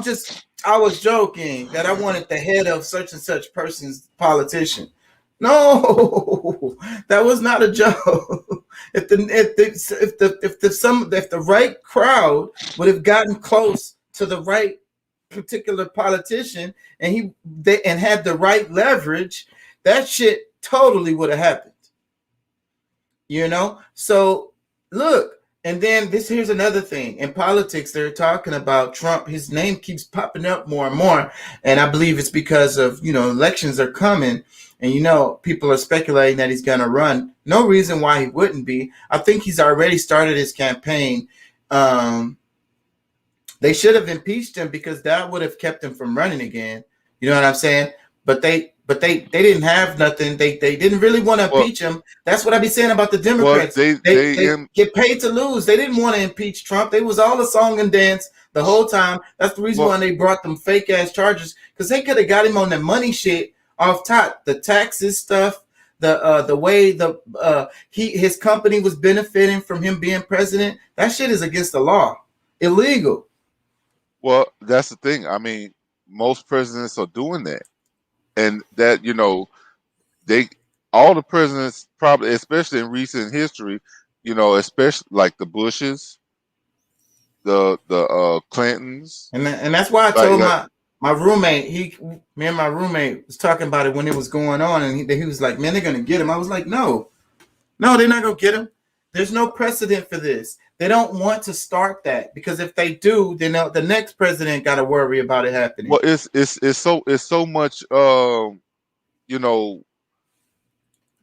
was joking that I wanted the head of such and such person's politician. No, that was not a joke. If the right crowd would have gotten close to the right particular politician and had the right leverage, that shit totally would have happened. So look, and then here's another thing. In politics, they're talking about Trump. His name keeps popping up more and more. And I believe it's because of, elections are coming. And, people are speculating that he's going to run. No reason why he wouldn't be. I think he's already started his campaign. They should have impeached him because that would have kept him from running again. You know what I'm saying? But they didn't have nothing. They didn't really want to well, impeach him. That's what I be saying about the well, Democrats. they They in get paid to lose. They didn't want to impeach Trump. They was all a song and dance the whole time. That's the reason well, why they brought them fake ass charges, because they could have got him on the money shit off top, the taxes stuff, the way his company was benefiting from him being president. That shit is against the law, illegal. well, that's the thing. I mean, most presidents are doing that, and that they all the presidents probably, especially in recent history, especially like the Bushes, the Clintons, And that's why I like told that. my roommate. Me and my roommate was talking about it when it was going on, and he was like, "Man, they're gonna get him." I was like, "No, no, they're not gonna get him. There's no precedent for this. They don't want to start that, because if they do, then the next president got to worry about it happening." Well, it's so much you know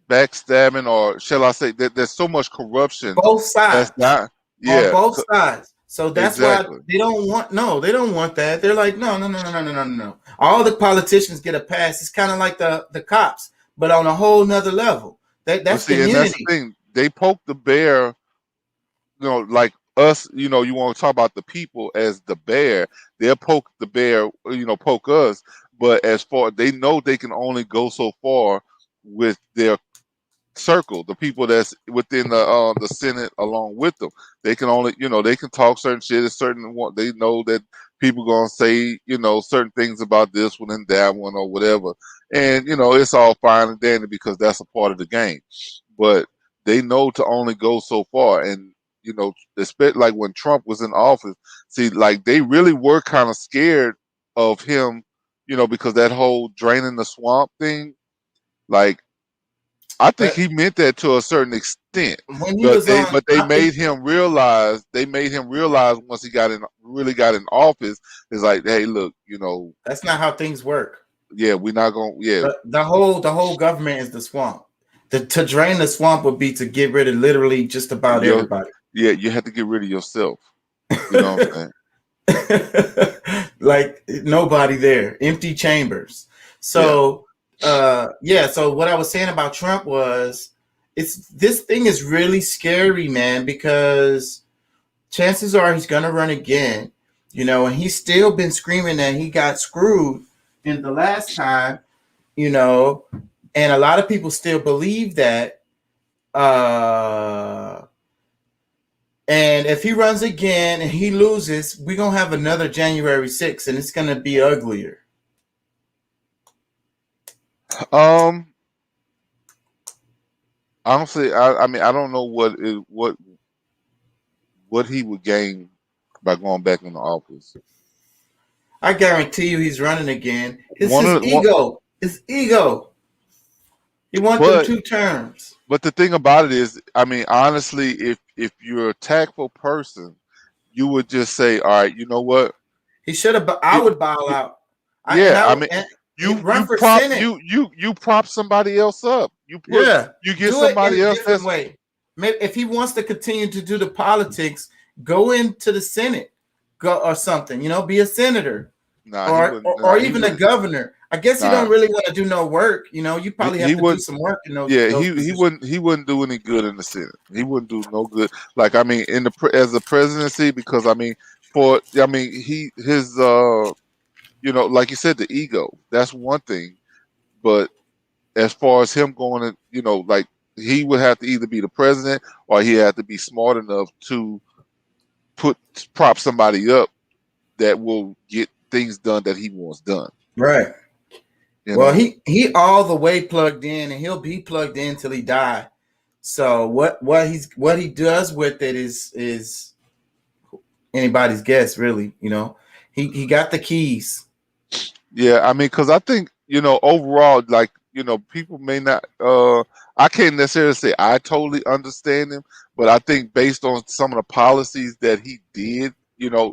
backstabbing, or shall I say that there's so much corruption Both that's sides, not, on yeah, both sides. So that's why exactly. they don't want. No, they don't want that. They're like, no, no, no, no, no, no, no, no. All the politicians get a pass. It's kind of like the cops, but on a whole nother level. But That's see, and that's the community. thing. They poke the bear, like us. You want to talk about the people as the bear. They'll poke the bear, poke us. But as far they know, they can only go so far with their circle, the people that's within the Senate along with them. They can only, they can talk certain shit. A certain one, they know that people gonna say, certain things about this one and that one or whatever, and it's all fine and dandy because that's a part of the game. But they know to only go so far, and especially like when Trump was in office. See, like they really were kind of scared of him, because that whole draining the swamp thing, like I think But he meant that to a certain extent, when he but was they on, but they I think made him realize. They made him realize once he really got in office. It's like, hey, look, that's not how things work. yeah, we're not gonna, yeah, The whole government is the swamp. To drain the swamp would be to get rid of literally just about you everybody. yeah, you have to get rid of yourself. You know what I'm saying? Like nobody there, empty chambers. Yeah. So yeah, so what I was saying about Trump was, this thing is really scary, man, because chances are he's gonna run again, and he's still been screaming that he got screwed in the last time, you know and a lot of people still believe that. And if he runs again and he loses, we're gonna have another January 6th, and it's gonna be uglier. Um. Honestly, I mean, I don't know what what he would gain by going back into office. I guarantee you he's running again. It's One his of the, one, ego. His ego. He wants them but 2 terms. but the thing about it is, I mean, honestly, if you're a tactful person, you would just say, all right, you know what? He should have. I You, would bow you, out. yeah, I mean, And you run you for prop Senate. you prop somebody else up. Yeah, You get do it in somebody a else different that's way. Maybe if he wants to continue to do the politics, go into the Senate, go or something. Be a senator nah. He wouldn't. Nah, or he even a would. governor. I guess he don't Nah, really want to do no work. You probably he have to do would. some work in Yeah, those he positions. wouldn't. He wouldn't do any good in the Senate. He wouldn't do no good. Like I mean, as a presidency, because I mean, he his like you said, the ego. That's one thing. But as far as him going to, like he would have to either be the president or he had to be smart enough to put prop somebody up that will get things done that he wants done. Right. You Well, know. he all the way plugged in, and he'll be plugged in till he die. So what he does with it is anybody's guess, really. He got the keys. Yeah, I mean, because I think overall, like people may not. I can't necessarily say I totally understand him, but I think based on some of the policies that he did,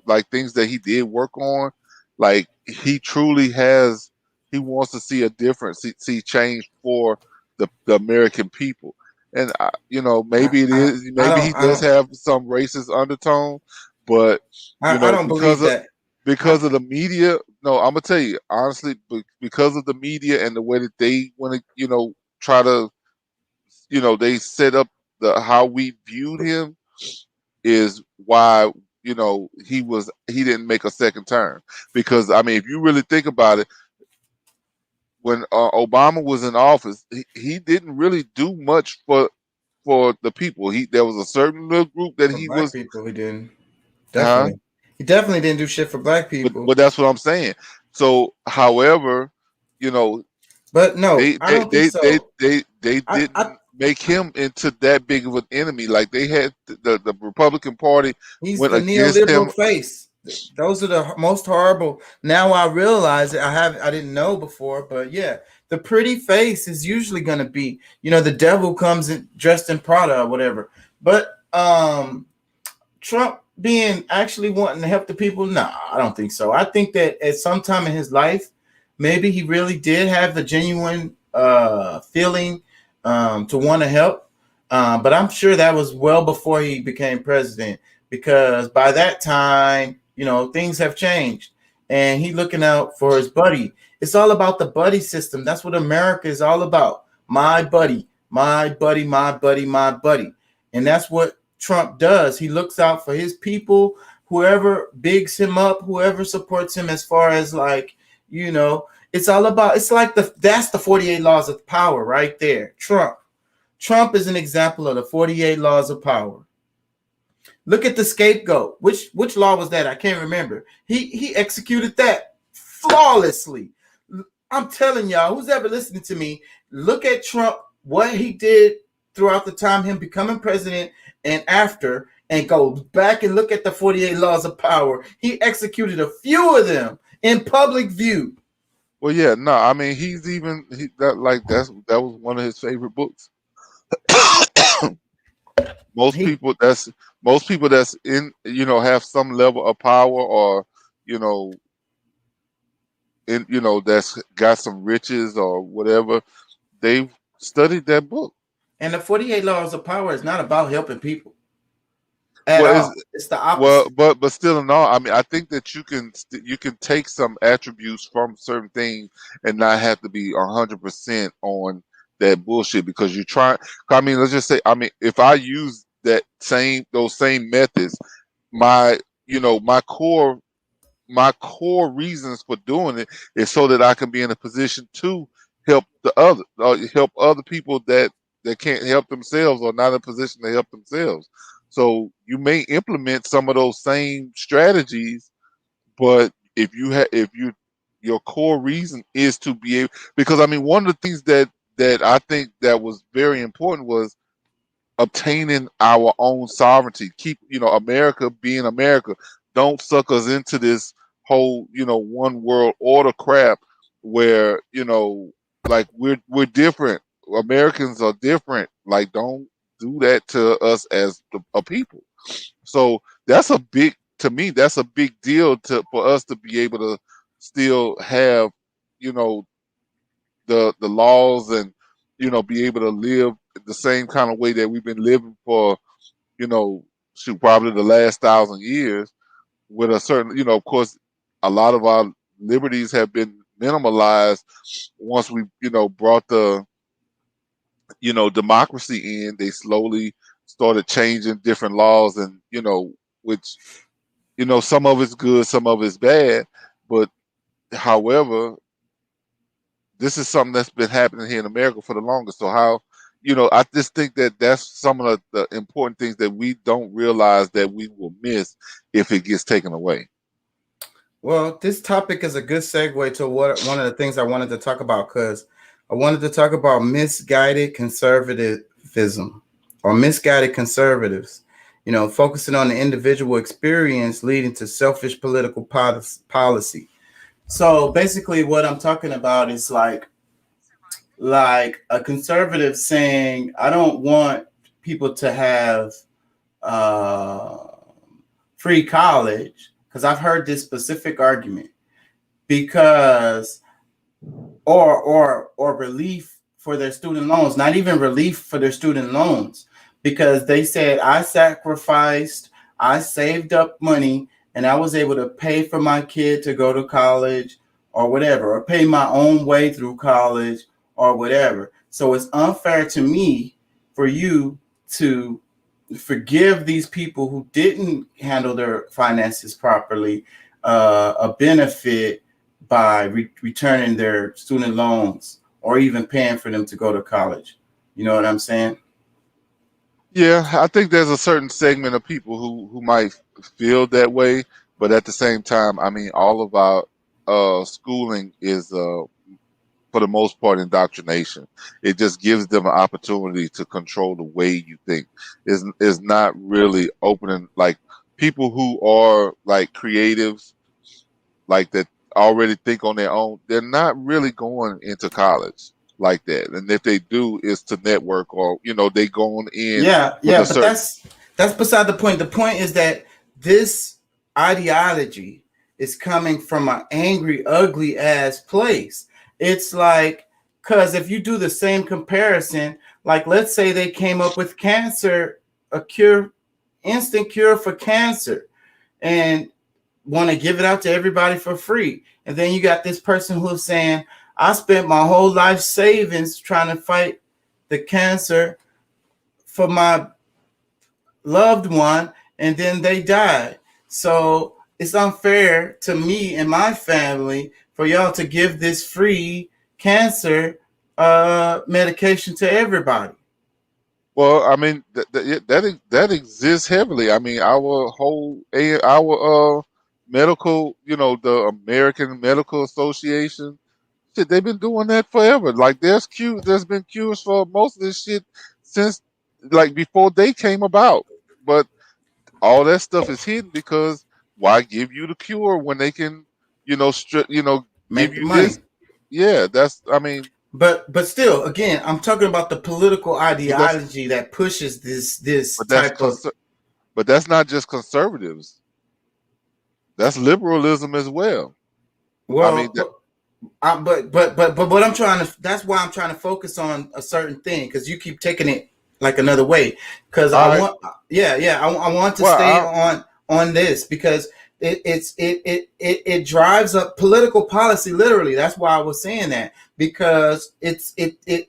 like things that he did work on, like he truly has. He wants to see a difference, see change for the American people, and I maybe it I, is. I Maybe he don't I does don't have some racist undertone, but I don't believe that. I, because of the media. No, I'm gonna tell you honestly, because of the media and the way that they want to, try to, they set up the how we viewed him is why he didn't make a second term. Because I mean, if you really think about it, when Obama was in office, he didn't really do much for the people. There was a certain little group that for he black was, people, he didn't. huh? Definitely. He definitely didn't do shit for black But people. that's what I'm saying. So, however, you know, But no, They I they don't think they they so. they they I didn't make him into that big of an enemy. Like they had the Republican Party He's went the against neoliberal him. face. Those are the most horrible. Now I realize it. I didn't know before, but yeah, the pretty face is usually going to be, the devil comes in, dressed in Prada or whatever. But Trump being actually wanting to help the people, no, I don't think so. I think that at some time in his life, maybe he really did have the genuine feeling to want to help. But I'm sure that was well before he became president, because by that time, things have changed, and he looking out for his buddy. It's all about the buddy system. That's what America is all about. My buddy, my buddy, my buddy, my buddy. And that's what Trump does. He looks out for his people, whoever bigs him up, whoever supports him, as far as like, it's all about, it's like that's the 48 laws of power right there. Trump is an example of the 48 laws of power. Look at the scapegoat. Which law was that? I can't remember. He executed that flawlessly. I'm telling y'all, who's ever listening to me, look at Trump, what he did throughout the time him becoming president and after, and go back and look at the 48 laws of power. He executed a few of them in public view. Well, yeah, no, I mean that was one of his favorite books. most He people that's most people that's in have some level of power or you know that's got some riches or whatever. They've studied that book. and the 48 laws of power is not about helping people at Well, all. It's the well, opposite. but still in all, I mean, I think that you can take some attributes from certain things and not have to be 100% on that bullshit because you try. I mean, let's just say, I mean, if I use those same methods, my my core reasons for doing it is so that I can be in a position to help other people that can't help themselves or not in a position to help themselves. So you may implement some of those same strategies, but if your core reason is to be able, because I mean one of the things that I think that was very important was obtaining our own sovereignty. Keep, America being America. Don't suck us into this whole, one world order crap where, like we're different. Americans are different. Like, don't do that to us as a people. So that's a big, to me, that's a big deal for us to be able to still have, you know, the laws and be able to live the same kind of way that we've been living for you know shoot probably the last 1,000 years with a certain of course a lot of our liberties have been minimalized once we brought the democracy in. They slowly started changing different laws and which some of it's good, some of it's bad, but however this is something that's been happening here in America for the longest. So how, I just think that that's some of the important things that we don't realize that we will miss if it gets taken away. Well, this topic is a good segue to what one of the things I wanted to talk about, because I wanted to talk about misguided conservatism or misguided conservatives, focusing on the individual experience leading to selfish political policy. So basically what I'm talking about is like a conservative saying, I don't want people to have uh, free college, because I've heard this specific argument, because or relief for their student loans, not even relief for their student loans, because they said I saved up money, and I was able to pay for my kid to go to college or whatever, or pay my own way through college or whatever. So it's unfair to me for you to forgive these people who didn't handle their finances properly a benefit by returning their student loans or even paying for them to go to college. You know what I'm saying? Yeah, I think there's a certain segment of people who might feel that way, but at the same time, I mean, all of our schooling is for the most part indoctrination. It just gives them an opportunity to control the way you think. Is not really opening, like, people who are like creatives, like that already think on their own. They're not really going into college like that, and if they do, it's to network, or they going in Yeah, with yeah, a but certain. that's beside the point. The point is that this ideology is coming from an angry, ugly ass place. It's like, because if you do the same comparison, like let's say they came up with cancer, a cure, instant cure for cancer, and want to give it out to everybody for free. And then you got this person who's saying, I spent my whole life savings trying to fight the cancer for my loved one, and then they died. So it's unfair to me and my family for y'all to give this free cancer medication to everybody. Well, I mean that exists heavily. I mean our medical, the American Medical Association, shit, they've been doing that forever. Like there's been cures for most of this shit since like before they came about. But all that stuff is hidden because why give you the cure when they can, give Make the you this? money. Yeah, that's I mean, But still, again, I'm talking about the political but that's ideology that pushes this but that's type of. conser- but that's not just conservatives. That's liberalism as well. I mean, Well, but what I'm trying to, that's why I'm trying to focus on a certain thing, because you keep taking it like another way. Because I all right. want, yeah, I want to Well, stay on this, because it drives up political policy, literally. That's why I was saying that, because it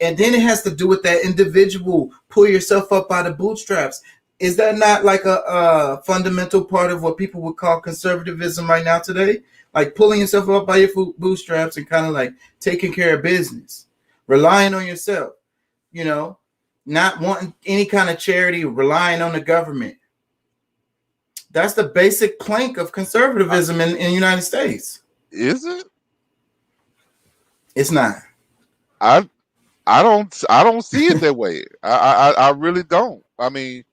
and then it has to do with that individual, pull yourself up by the bootstraps. Is that not like a fundamental part of what people would call conservatism right now today? Like pulling yourself up by your bootstraps and kind of like taking care of business, relying on yourself, you know, not wanting any kind of charity, relying on the government. That's the basic plank of conservatism in the United States. is it? It's not. I I don't see it that way. I really don't. I mean,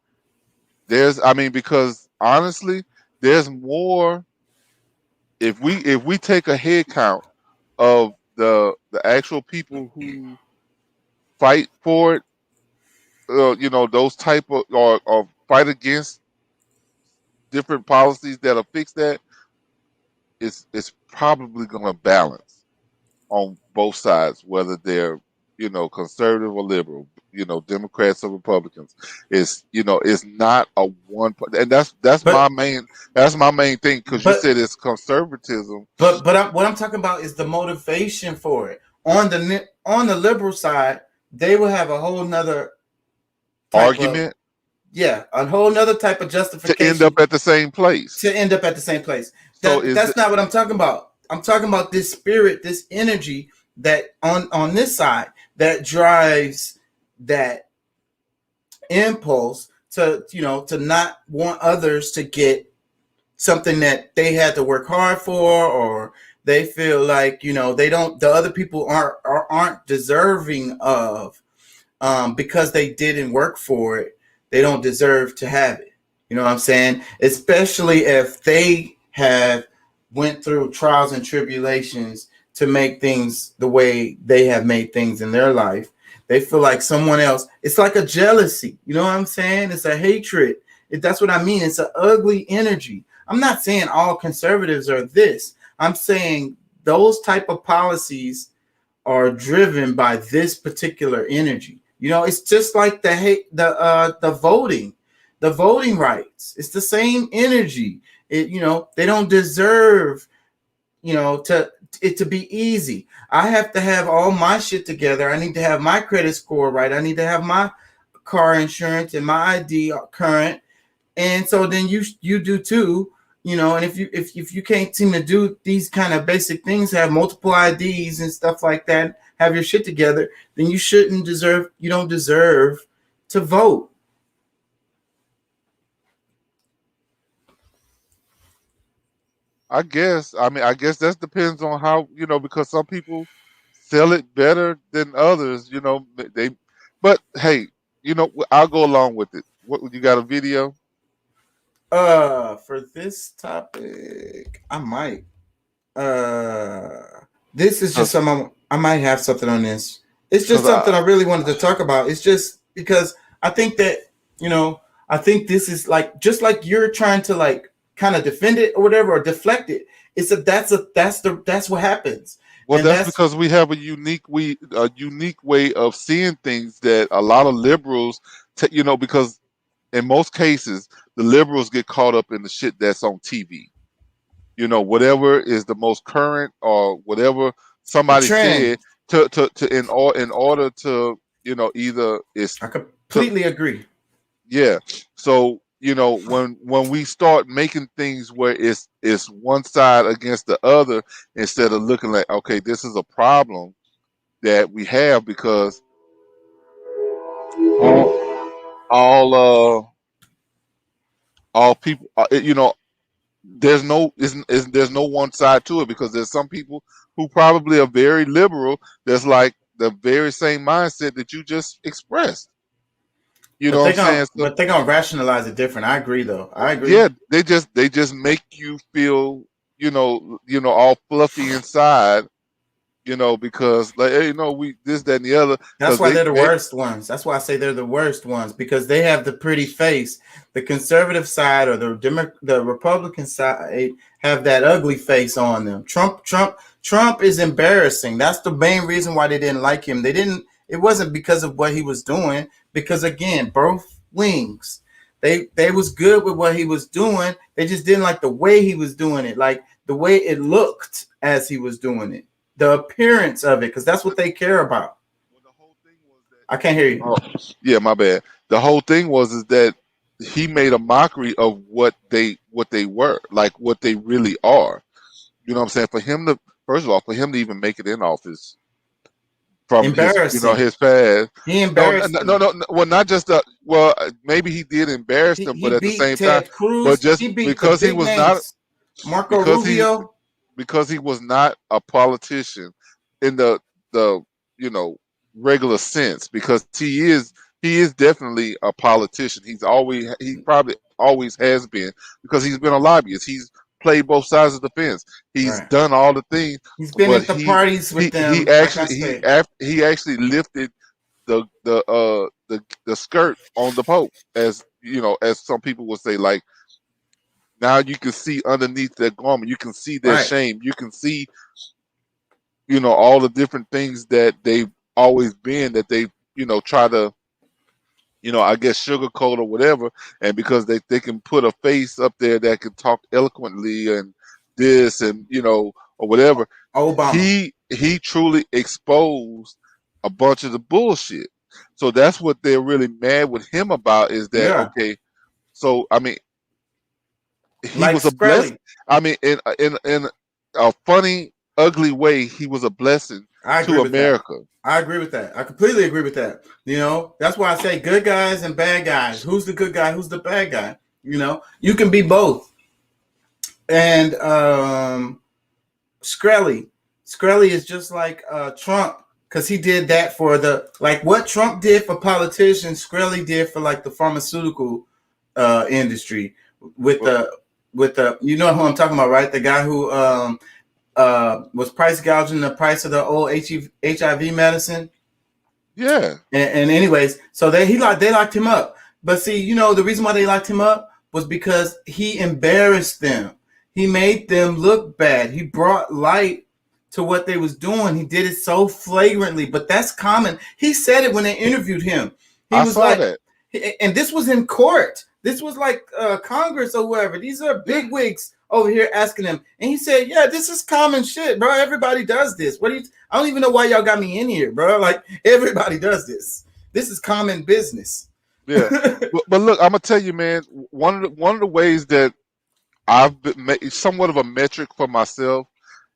I mean, because honestly, there's more. If we take a head count of the actual people who fight for it, those type of or fight against different policies that'll fix that, it's probably going to balance on both sides, whether they're conservative or liberal, Democrats or Republicans. It's not a one, and that's my But main thing because you but said it's conservatism what I'm talking about is the motivation for it. On the liberal side, they will have a whole nother type of, argument yeah, a whole nother type of to end up justification at the same place. to end up at the same place. So is That's it? not what I'm talking about. I'm talking about this spirit, this energy that on this side that drives that impulse to to not want others to get something that they had to work hard for, or they feel like they don't, the other people aren't deserving of, because they didn't work for it, they don't deserve to have it. You know what I'm saying? Especially if they have went through trials and tribulations to make things the way they have made things in their life. They feel like someone else. It's like a jealousy. You know what I'm saying? It's a hatred. That's what I mean. It's an ugly energy. I'm not saying all conservatives are this. I'm saying those type of policies are driven by this particular energy. It's just like the voting rights. It's the same energy. They don't deserve, to it to be easy. I have to have all my shit together. I need to have my credit score right. I need to have my car insurance and my ID current, and so then you do too. And if you can't seem to do these kind of basic things, have multiple IDs and stuff like that, have your shit together, then you don't deserve to vote. I guess. I mean, I guess that depends on how because some people sell it better than others. They. But hey, I'll go along with it. What you got a video? For this topic, I might. Uh, this is just Because something I might have something on this. It's just because something I really wanted to talk about. It's just because I think that you know I think this is like just like you're trying to like kind of defend it or whatever or deflect it. That's what happens, well, and that's that's because we have a unique way of seeing things that a lot of liberals, because in most cases the liberals get caught up in the shit that's on TV. Whatever is the most current or whatever the somebody trend. said in order to either it's I to completely agree. yeah. So when we start making things where it's one side against the other instead of looking like, okay, this is a problem that we have because all all all people there's no one side to it because there's some people who probably are very liberal that's like the very same mindset that you just expressed. You know what I'm saying? So But they gonna rationalize it different. I agree though. I agree. yeah, they just make you feel all fluffy inside, because like, hey, we this, that, and the other, That's because why they they're the may. worst ones. That's why I say they're the worst ones because they have the pretty face. The conservative side or the Republican side have that ugly face on them. Trump is embarrassing. That's the main reason why they didn't like him. They didn't. It wasn't because of what he was doing. Because again, both wings, they was good with what he was doing. They just didn't like the way he was doing it, like the way it looked as he was doing it, the appearance of it, because that's what they care about. Well, the whole thing was I can't hear you. that. Oh, yeah, my bad. The whole thing was is that he made a mockery of what they were, like what they really are. You know what I'm saying? First of all, for him to even make it in office from his Embarrassing. his past. He No, no, embarrassed no, them. no, no, well, not just maybe he did embarrass them, He but at the beat same time, Ted but Cruz. just He beat the big names. Marco because he Rubio. because he was not a politician in the you know regular sense, because he is he is definitely a politician. He probably always has been because he's been a lobbyist. He's played both sides of the fence. He's Right. done all the things, He's been but at the parties with he them, like I actually say. he actually lifted the skirt on the Pope, as you know, as some people would say. Like, now you can see underneath that garment, you can see their Right. shame, you can see, you know, all the different things that they've always been, that they, you know, try to, you know, I guess sugarcoat or whatever. And because they can put a face up there that can talk eloquently and this and, you know, or whatever, Obama. he truly exposed a bunch of the bullshit. So that's what they're really mad with him about, is that, Yeah. okay, so I mean, he Like was a blessing. Skrelly. I mean, in a funny, ugly way, he was a blessing I agree to with that. America. I agree with that. I completely agree with that. You know, that's why I say good guys and bad guys. Who's the good guy? Who's the bad guy? You know, you can be both. And Skrelly, Skrelly is just like Trump, because he did that for the, like what Trump did for politicians, Skrelly did for like the pharmaceutical industry with Well, the you know who I'm talking about, right? The guy who was price gouging the price of the old HIV medicine. yeah, And anyways, so they locked him up. But see, you know, the reason why they locked him up was because he embarrassed them. He made them look bad. He brought light to what they was doing. He did it so flagrantly, but that's common. He said it when they interviewed him. He I was saw like, that. and this was in court. This was like Congress or whoever. These are Yeah, big wigs over here asking him, and he said, "Yeah, this is common shit, bro. Everybody does this. What do you? I don't even know why y'all got me in here, bro. Like everybody does this. This is common business." yeah. But look, I'm gonna tell you, man. One of the ways that I've been somewhat of a metric for myself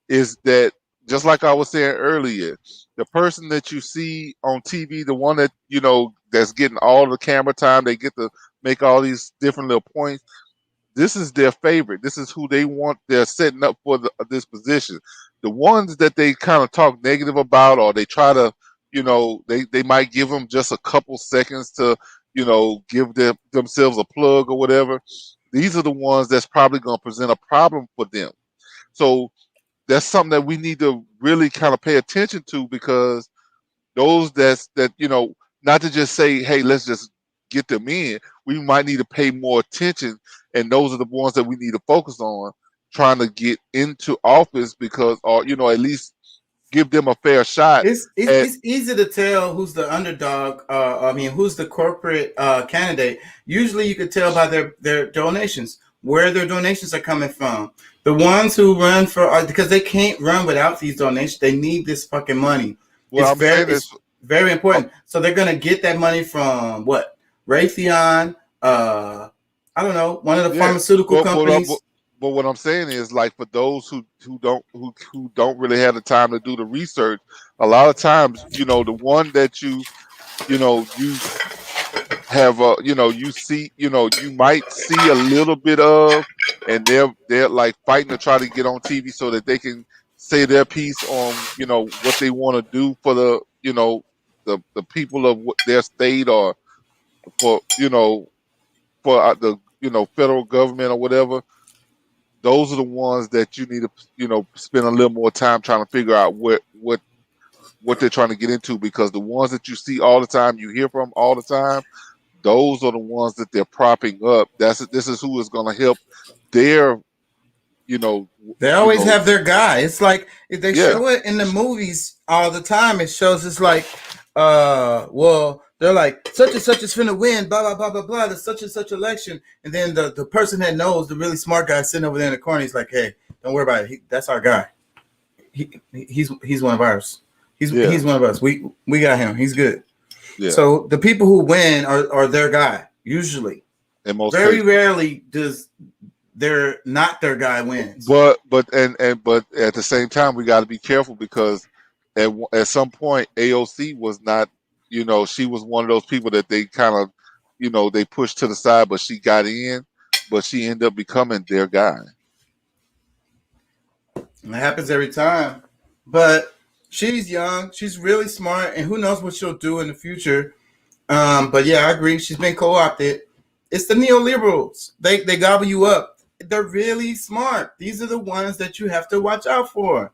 is that, just like I was saying earlier, the person that you see on TV, the one that, you know, that's getting all the camera time, they get to make all these different little points. This is their favorite. This is who they want. They're setting up for this position. The ones that they kind of talk negative about, or they try to, you know, they might give them just a couple seconds to, you know, give themselves a plug or whatever. These are the ones that's probably going to present a problem for them. So that's something that we need to really kind of pay attention to, because those that, you know, not to just say, hey, let's just get them in. We might need to pay more attention, and those are the ones that we need to focus on trying to get into office, because, or, you know, at least give them a fair shot at. It's easy to tell who's the underdog. I mean, who's the corporate candidate. Usually, you could tell by their donations, where their donations are coming from. The ones who run for because they can't run without these donations. They need this fucking money. Well, I'm saying this. It's very Um, important. So they're gonna get that money from what? Raytheon. I don't know, one of the yeah, pharmaceutical companies. but what I'm saying is, like, for those who don't really have the time to do the research, a lot of times, you know, the one that you know, you have you know, you see, you know, you might see a little bit of, and they're like fighting to try to get on TV so that they can say their piece on, you know, what they want to do for the, you know, the people of their state, or for, you know, for the, you know, federal government or whatever. Those are the ones that you need to, you know, spend a little more time trying to figure out what they're trying to get into, because the ones that you see all the time, you hear from all the time, those are the ones that they're propping up. This is who is going to help their, you know, They you always know, have their guy. It's like if they yeah. show it in the movies all the time, it shows it's like, well, they're like such and such is finna win, blah blah blah blah blah. The such and such election, and then the person that knows, the really smart guy sitting over there in the corner, he's like, hey, don't worry about it. That's our guy. He's one of ours. Yeah, He's one of us. We got him. He's good. yeah. So the people who win are their guy usually. In most Very cases, rarely does they're not their guy wins. but at the same time, we got to be careful, because at some point, AOC was not, you know, she was one of those people that they kind of, you know, they pushed to the side, but she got in, but she ended up becoming their guy. It happens every time. But she's young. She's really smart, and who knows what she'll do in the future. But yeah, I agree. She's been co-opted. It's the neoliberals. They gobble you up. They're really smart. These are the ones that you have to watch out for.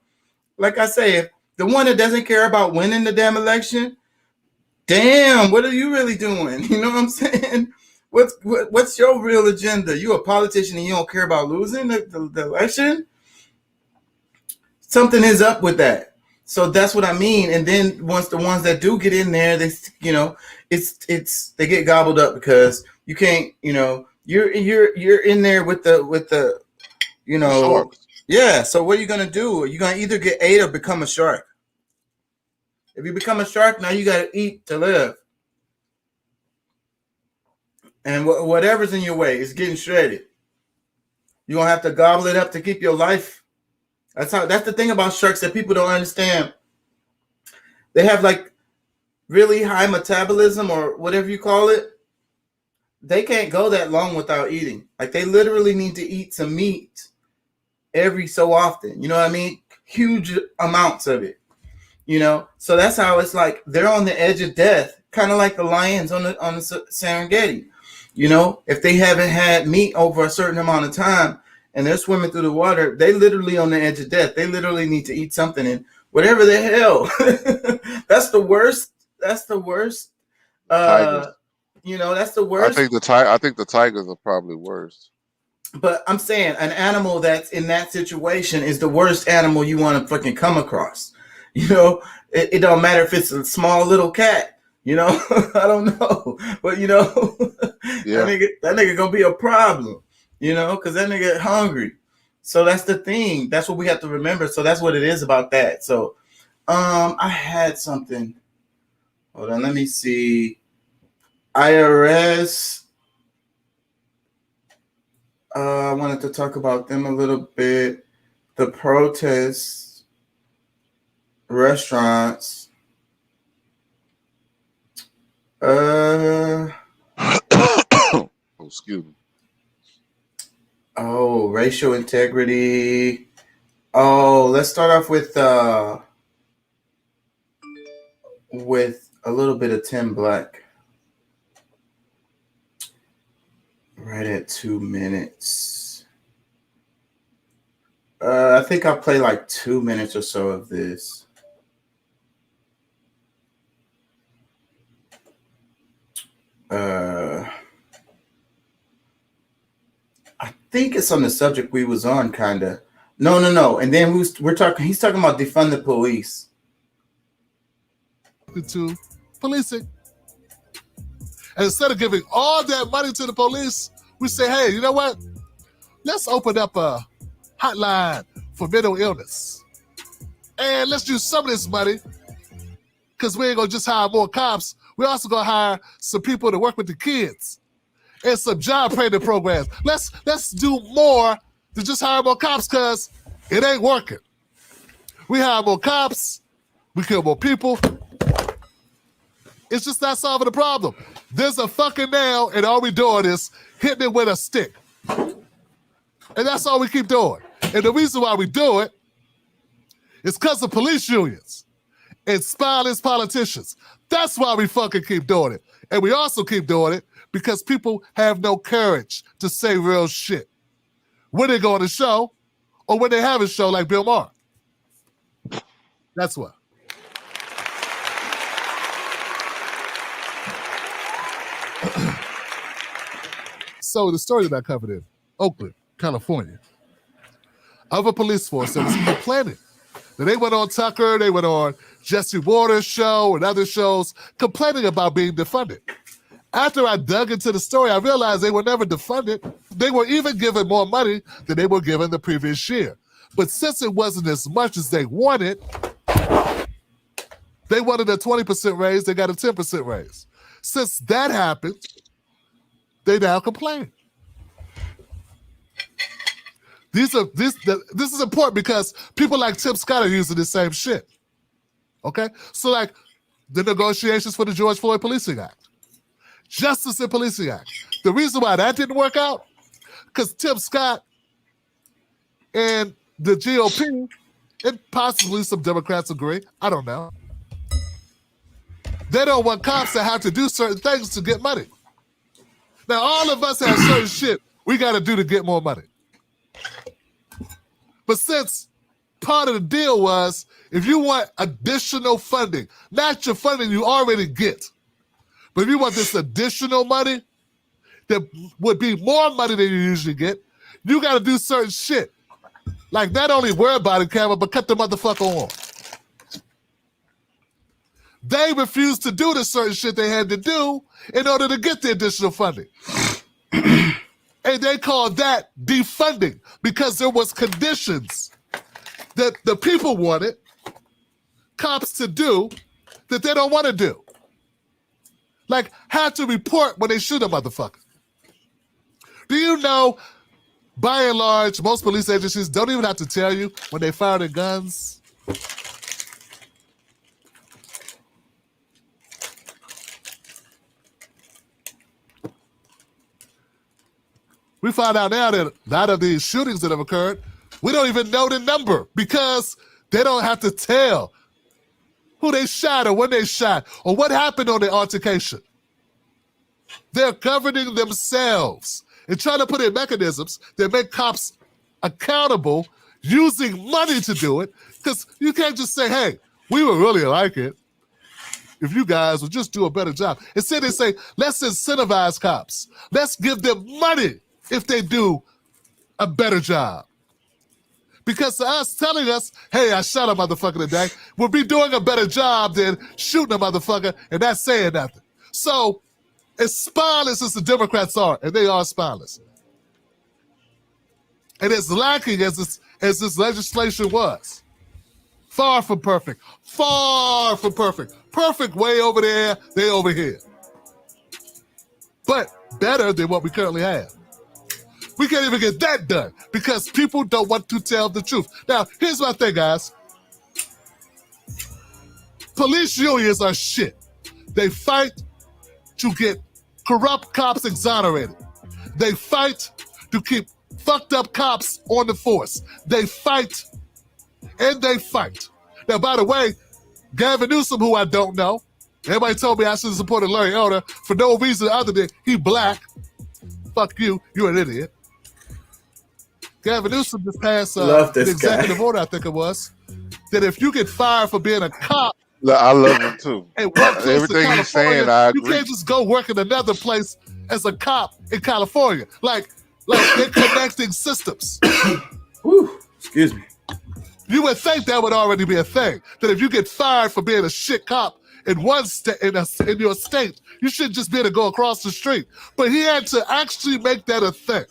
Like I say, if the one that doesn't care about winning the damn election, damn, what are you really doing? You know what I'm saying? What's your real agenda? You a politician and you don't care about losing the election? Something is up with that. So that's what I mean. And then once the ones that do get in there, they it's they get gobbled up because you can't, you're in there with the Sharks. yeah. So what are you gonna do? You're gonna either get ate or become a shark. If you become a shark, now you gotta eat to live. And whatever's in your way is getting shredded. You're gonna have to gobble it up to keep your life. That's the thing about sharks that people don't understand. They have like really high metabolism or whatever you call it. They can't go that long without eating. Like they literally need to eat some meat every so often. You know what I mean? Huge amounts of it. So that's how it's like they're on the edge of death, kind of like the lions on the Serengeti. If they haven't had meat over a certain amount of time and they're swimming through the water, they literally on the edge of death. They literally need to eat something, and whatever the hell. That's the worst. That's the worst. Tigers. That's the worst. I think the tigers are probably worse. But I'm saying an animal that's in that situation is the worst animal you want to fucking come across. It don't matter if it's a small little cat. I don't know, but Yeah. that nigga gonna be a problem. Because that nigga hungry. So that's the thing. That's what we have to remember. So that's what it is about that. So, I had something. Hold on, let me see. IRS. I wanted to talk about them a little bit. The protests, restaurants. Oh, excuse me. Oh, racial integrity. Oh, let's start off with a little bit of Tim Black. Right at 2 minutes. I think I'll play like 2 minutes or so of this. I think it's on the subject we was on, kind of. No. And then we're talking. He's talking about defund the police. To policing. And instead of giving all that money to the police, we say, hey, you know what? Let's open up a hotline for mental illness. And let's use some of this money, because we ain't going to just hire more cops. We're also going to hire some people to work with the kids and some job training programs. Let's do more than just hire more cops, because it ain't working. We hire more cops. We kill more people. It's just not solving the problem. There's a fucking nail, and all we doing is hitting it with a stick. And that's all we keep doing. And the reason why we do it is because of police unions and spineless politicians. That's why we fucking keep doing it. And we also keep doing it because people have no courage to say real shit when they go on a show or when they have a show like Bill Maher. That's why. So the story that I covered in Oakland, California, of a police force that was complaining. That they went on Tucker, they went on Jesse Waters' show and other shows complaining about being defunded. After I dug into the story, I realized they were never defunded. They were even given more money than they were given the previous year. But since it wasn't as much as they wanted a 20% raise, they got a 10% raise. Since that happened, they now complain. This is important because people like Tim Scott are using the same shit. Okay? So like the negotiations for the George Floyd Policing Act. Justice and Policing Act. The reason why that didn't work out, because Tim Scott and the GOP, and possibly some Democrats agree, I don't know. They don't want cops to have to do certain things to get money. Now, all of us have certain shit we got to do to get more money. But since part of the deal was if you want additional funding, not your funding you already get, but if you want this additional money that would be more money than you usually get, you got to do certain shit. Like not only wear a body camera, but cut the motherfucker on. They refused to do the certain shit they had to do in order to get the additional funding. And they called that defunding because there was conditions that the people wanted cops to do that they don't want to do. Like have to report when they shoot a motherfucker. Do you know, by and large, most police agencies don't even have to tell you when they fire their guns? We find out now that a lot of these shootings that have occurred, we don't even know the number because they don't have to tell who they shot or when they shot or what happened on the altercation. They're governing themselves and trying to put in mechanisms that make cops accountable using money to do it because you can't just say, hey, we would really like it if you guys would just do a better job. Instead they say, let's incentivize cops. Let's give them money if they do a better job. Because to us, telling us, hey, I shot a motherfucker today, would be doing a better job than shooting a motherfucker and not saying nothing. So, as spineless as the Democrats are, and they are spineless, and as lacking as this legislation was, far from perfect, far from perfect. Perfect way over there, they over here. But better than what we currently have. We can't even get that done because people don't want to tell the truth. Now, here's my thing, guys. Police unions are shit. They fight to get corrupt cops exonerated. They fight to keep fucked up cops on the force. They fight and they fight. Now, by the way, Gavin Newsom, who I don't know, everybody told me I should have supported Larry Elder for no reason other than he black. Fuck you, you're an idiot. Gavin Newsom just passed the executive order, I think it was, that if you get fired for being a cop, I love him too. Everything he's saying, I agree. You can't just go work in another place as a cop in California. Like they're connecting systems. Whew, excuse me. You would think that would already be a thing. That if you get fired for being a shit cop in one state, in your state, you should just be able to go across the street. But he had to actually make that a thing.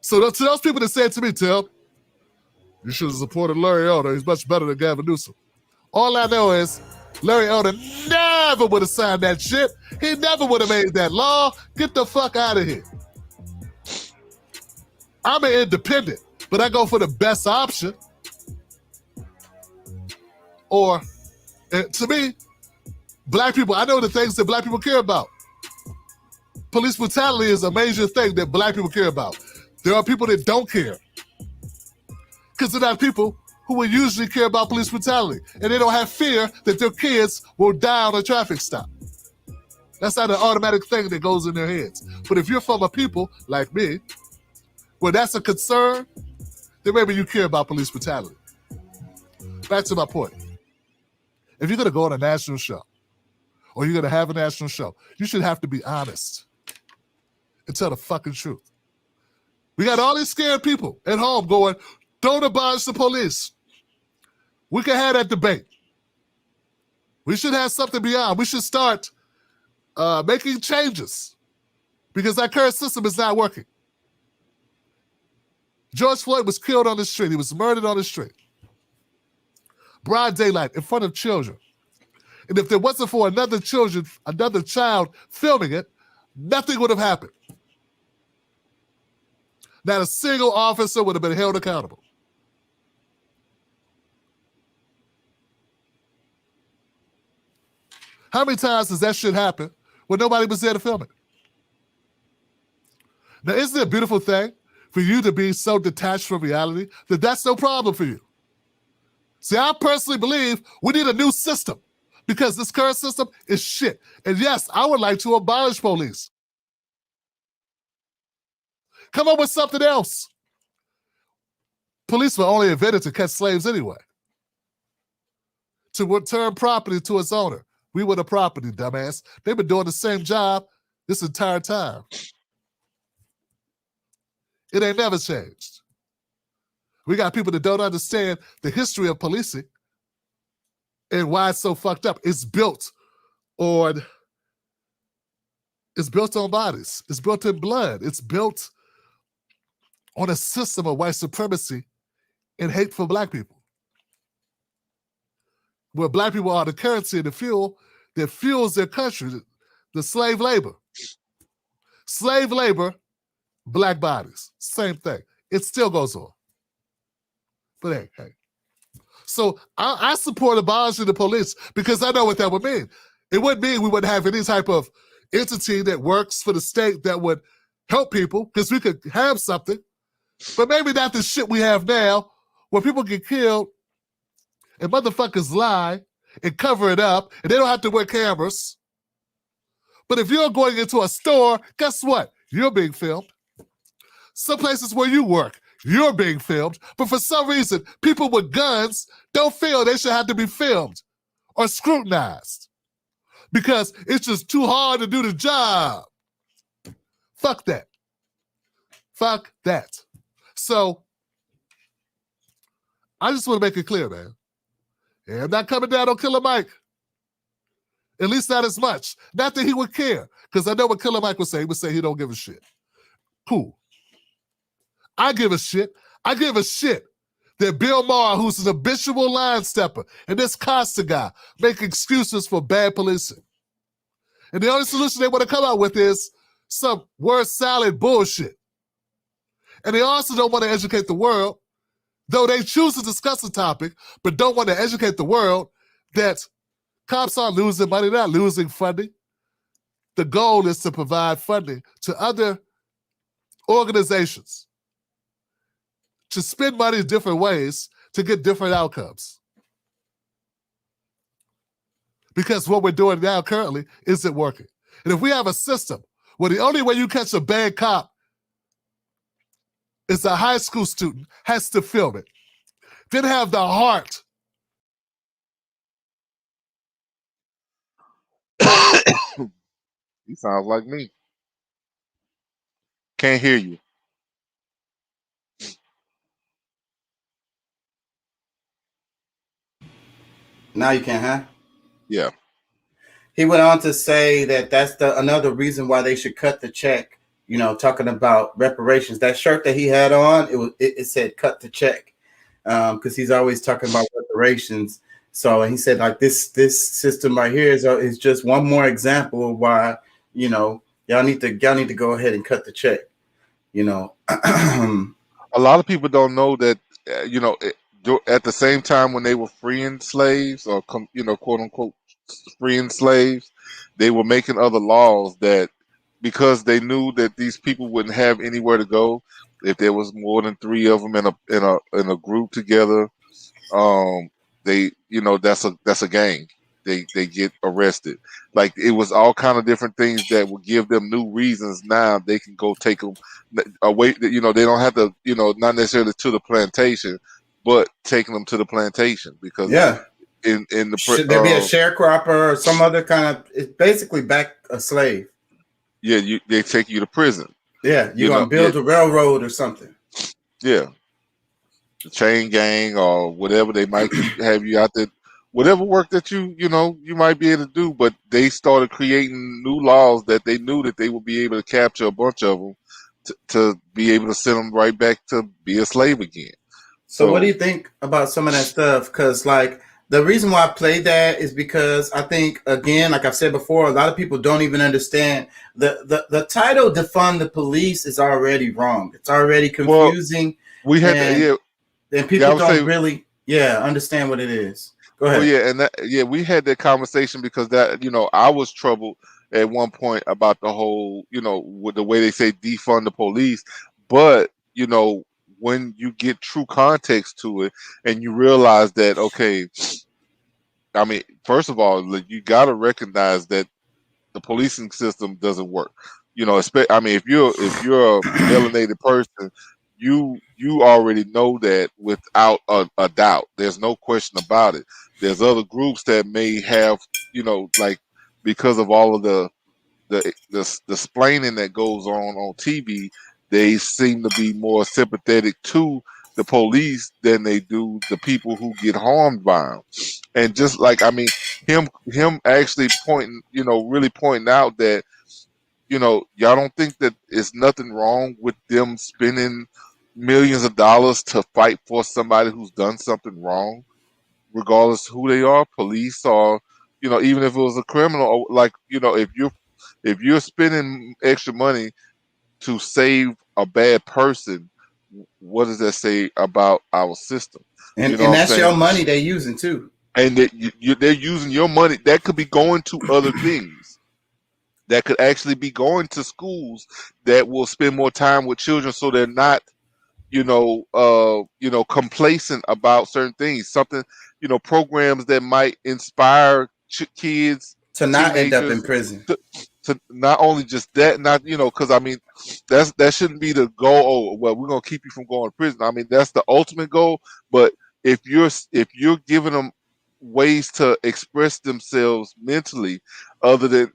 So to those people that said to me, Tim, you should have supported Larry Elder. He's much better than Gavin Newsom. All I know is Larry Elder never would have signed that shit. He never would have made that law. Get the fuck out of here. I'm an independent, but I go for the best option. Or, to me, black people, I know the things that black people care about. Police brutality is a major thing that black people care about. There are people that don't care. Because they're not people who would usually care about police brutality. And they don't have fear that their kids will die on a traffic stop. That's not an automatic thing that goes in their heads. But if you're from a people like me, where that's a concern, then maybe you care about police brutality. Back to my point. If you're going to go on a national show, or you're going to have a national show, you should have to be honest and tell the fucking truth. We got all these scared people at home going, don't abolish the police. We can have that debate. We should have something beyond. We should start making changes because our current system is not working. George Floyd was killed on the street. He was murdered on the street. Broad daylight in front of children. And if there wasn't for another child filming it, nothing would have happened. Not a single officer would have been held accountable. How many times does that shit happen when nobody was there to film it? Now, isn't it a beautiful thing for you to be so detached from reality that that's no problem for you? See, I personally believe we need a new system Because this current system is shit. And yes, I would like to abolish police. Come up with something else. Police were only invented to catch slaves anyway. To return property to its owner. We were the property, dumbass. They've been doing the same job this entire time. It ain't never changed. We got people that don't understand the history of policing and why it's so fucked up. It's built on bodies. It's built in blood. It's built on a system of white supremacy and hate for black people. Where black people are the currency and the fuel that fuels their country, the slave labor. Slave labor, black bodies, same thing. It still goes on. But hey. So I support abolishing the police because I know what that would mean. It would mean we wouldn't have any type of entity that works for the state that would help people because we could have something, but maybe not the shit we have now where people get killed and motherfuckers lie and cover it up and they don't have to wear cameras. But if you're going into a store, guess what? You're being filmed. Some places where you work, you're being filmed. But for some reason, people with guns don't feel they should have to be filmed or scrutinized because it's just too hard to do the job. Fuck that. Fuck that. So I just want to make it clear, man. Yeah, I'm not coming down on Killer Mike. At least not as much. Not that he would care, because I know what Killer Mike would say. He would say he don't give a shit. Cool. I give a shit. I give a shit that Bill Maher, who's an habitual line stepper, and this Costa guy make excuses for bad policing. And the only solution they want to come out with is some word salad bullshit. And they also don't want to educate the world, though they choose to discuss the topic, but don't want to educate the world that cops aren't losing money, they're not losing funding. The goal is to provide funding to other organizations to spend money in different ways to get different outcomes. Because what we're doing now currently isn't working. And if we have a system where the only way you catch a bad cop is a high school student has to film it, then have the heart. He sounds like me. Can't hear you. Now you can, huh? Yeah. He went on to say that that's another reason why they should cut the check. You know, talking about reparations. That shirt that he had on, it said "cut the check," because he's always talking about reparations. So he said, like this system right here is just one more example of why y'all need to go ahead and cut the check. A lot of people don't know that at the same time when they were freeing slaves or quote unquote freeing slaves, they were making other laws that because they knew that these people wouldn't have anywhere to go if there was more than 3 of them in a group together. That's a gang. They get arrested. Like it was all kind of different things that would give them new reasons. Now they can go take them away. They don't have to, not necessarily to the plantation, but taking them to the plantation because in the should there be a sharecropper or some other kind of? It's basically back a slave. Yeah, they take you to prison. Yeah, you're gonna build a railroad or something. Yeah, the chain gang or whatever they might have you out there. Whatever work that you might be able to do, but they started creating new laws that they knew that they would be able to capture a bunch of them to be able to send them right back to be a slave again. So what do you think about some of that stuff? Because like the reason why I played that is because I think, again, like I've said before, a lot of people don't even understand the title "defund the police" is already wrong. It's already confusing. Well, we had and people don't really understand what it is. Go ahead. Well, we had that conversation because I was troubled at one point about the whole, with the way they say defund the police, but when you get true context to it and you realize that, okay, I mean, first of all, like, you got to recognize that the policing system doesn't work. I mean, if you're a melanated person, you already know that without a doubt. There's no question about it. There's other groups that may have, like, because of all of the splaining that goes on TV, they seem to be more sympathetic to the police than they do the people who get harmed by them. And just like, I mean, him actually pointing, really pointing out that, y'all don't think that it's nothing wrong with them spending millions of dollars to fight for somebody who's done something wrong, regardless who they are, police or, even if it was a criminal, or like, if you're spending extra money to save a bad person, what does that say about our system? You know And what I'm that's your saying? money they're using too. And that they're using your money that could be going to other things, that could actually be going to schools that will spend more time with children, so they're not, complacent about certain things. Something, programs that might inspire kids, To not end up in teenagers, prison. to not only just that, not, because I mean, that shouldn't be the goal. Oh, well, we're gonna keep you from going to prison. I mean, that's the ultimate goal. But if you're giving them ways to express themselves mentally, other than,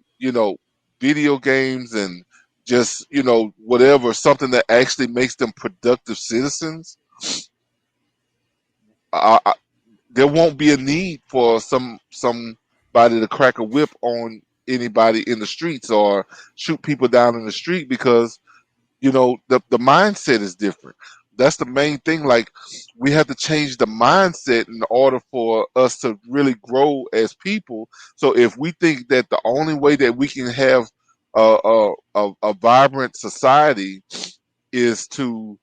video games and just, whatever, something that actually makes them productive citizens, I, I, there won't be a need for somebody to crack a whip on anybody in the streets or shoot people down in the street, because, the mindset is different. That's the main thing. Like, we have to change the mindset in order for us to really grow as people. So if we think that the only way that we can have a vibrant society is to,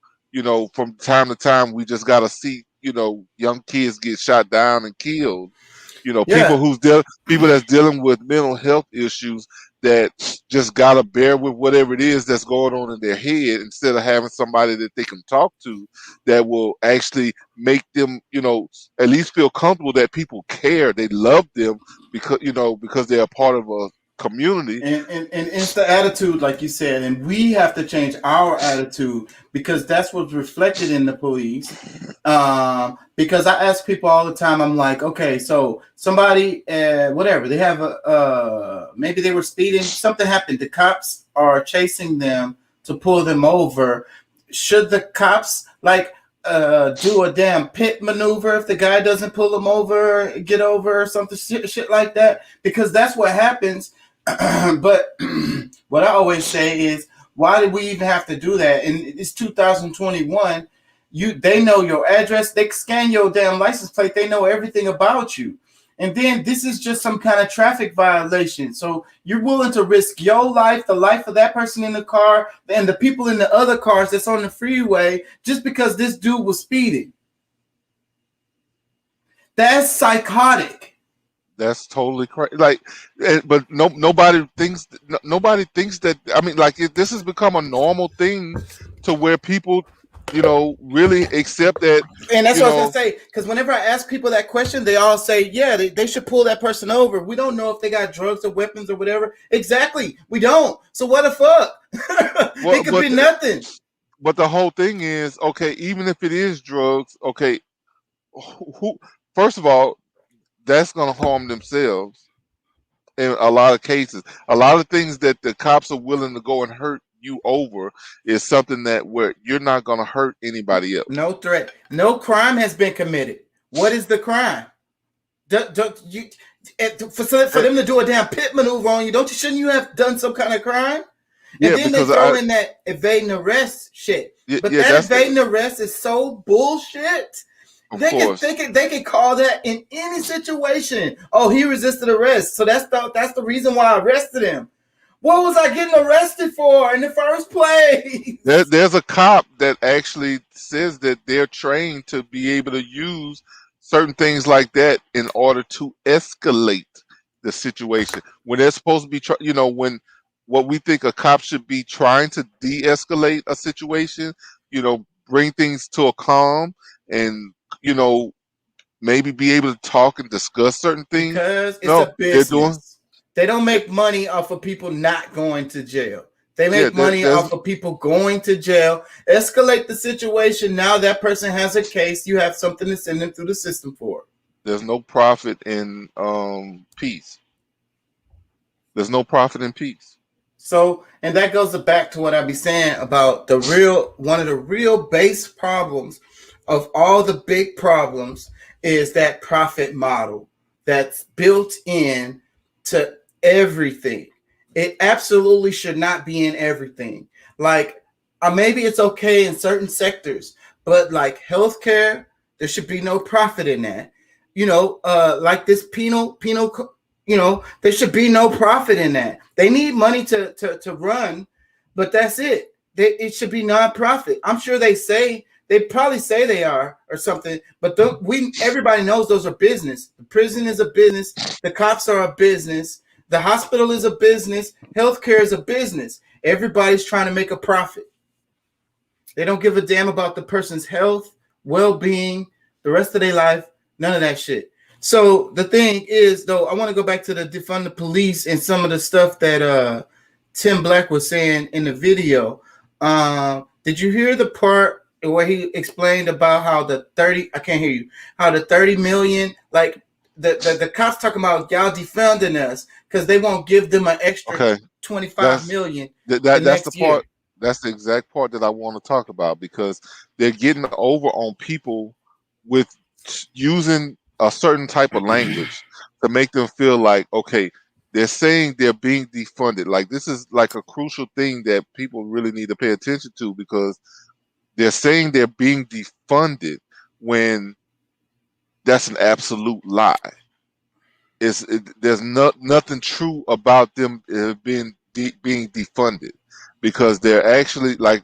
from time to time, we just got to see, young kids get shot down and killed. Yeah. People that's dealing with mental health issues, that just got to bear with whatever it is that's going on in their head, instead of having somebody that they can talk to, that will actually make them, at least feel comfortable that people care, they love them, because they're a part of a community. And it's the attitude, like you said, and we have to change our attitude because that's what's reflected in the police. Because I ask people all the time, I'm like, okay, so somebody, whatever, they have maybe they were speeding, something happened, the cops are chasing them to pull them over. Should the cops do a damn pit maneuver if the guy doesn't pull them over, get over, or something, shit like that? Because that's what happens. But what I always say is, why did we even have to do that? And it's 2021. They know your address. They scan your damn license plate. They know everything about you. And then this is just some kind of traffic violation. So you're willing to risk your life, the life of that person in the car, and the people in the other cars that's on the freeway, just because this dude was speeding. That's psychotic. That's totally crazy. Like, but nobody thinks that. I mean, like, this has become a normal thing, to where people, really accept that. And that's You what I was know, gonna say. Because whenever I ask people that question, they all say, "Yeah, they should pull that person over." We don't know if they got drugs or weapons or whatever. Exactly, we don't. So what the fuck? It could be nothing. but the whole thing is, okay. Even if it is drugs, okay. Who? First of all, that's gonna harm themselves in a lot of cases. A lot of things that the cops are willing to go and hurt you over is something that where you're not going to hurt anybody else. No threat. No crime has been committed. What is the crime? For them to do a damn pit maneuver on you, shouldn't you have done some kind of crime? And Yeah, then they throw in that evading arrest shit. But that evading arrest is so bullshit. They can call that in any situation. Oh, he resisted arrest, so that's the reason why I arrested him. What was I getting arrested for in the first place? There's a cop that actually says that they're trained to be able to use certain things like that in order to escalate the situation. When they're supposed to be, when what we think a cop should be trying to de-escalate a situation, bring things to a calm, and, maybe be able to talk and discuss certain things. Because it's No, a they're doing. business. They don't make money off of people not going to jail. They Yeah, make money off of people going to jail. Escalate the situation. Now that person has a case. You have something to send them through the system for. there's no profit in peace. There's no profit in peace. So, and that goes back to what I be saying about one of the real base problems of all the big problems is that profit model that's built in to everything. It absolutely should not be in everything. Like, maybe it's okay in certain sectors, but like healthcare, there should be no profit in that. Like this penal, there should be no profit in that. They need money to run, but that's it. It should be nonprofit. I'm sure they probably say they are or something, but everybody knows those are business. The prison is a business. The cops are a business. The hospital is a business. Healthcare is a business. Everybody's trying to make a profit. They don't give a damn about the person's health, well-being, the rest of their life, none of that shit. So the thing is, though, I want to go back to the defund the police and some of the stuff that Tim Black was saying in the video. Did you hear the part where he explained about how I can't hear you, how the 30 million, like the cops talking about y'all defunding us because they won't give them an extra 25 million That's the part. That's the exact part that I want to talk about, because they're getting over on people with using a certain type of language to make them feel like, okay, they're saying they're being defunded. Like, this is like a crucial thing that people really need to pay attention to, because they're saying they're being defunded when that's an absolute lie. There's nothing true about them being defunded, because they're actually, like,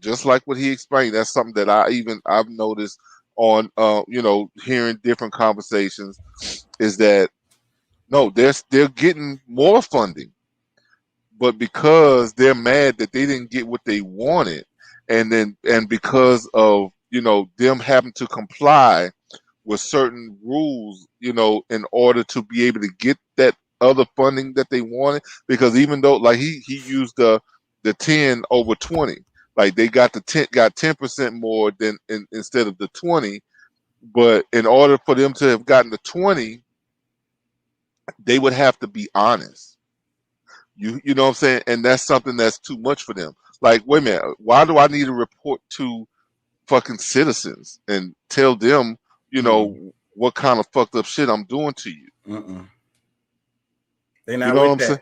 just like what he explained. That's something that I've noticed on hearing different conversations, is that no, they're getting more funding, but because they're mad that they didn't get what they wanted, and because of them having to comply with certain rules, in order to be able to get that other funding that they wanted. Because even though, like, he used the 10 over 20, like they got 10% more than instead of the 20, but in order for them to have gotten the 20, they would have to be honest. You know what I'm saying? And that's something that's too much for them. Like, wait a minute, why do I need to report to fucking citizens and tell them, what kind of fucked up shit I'm doing to you? They're not with that. Saying?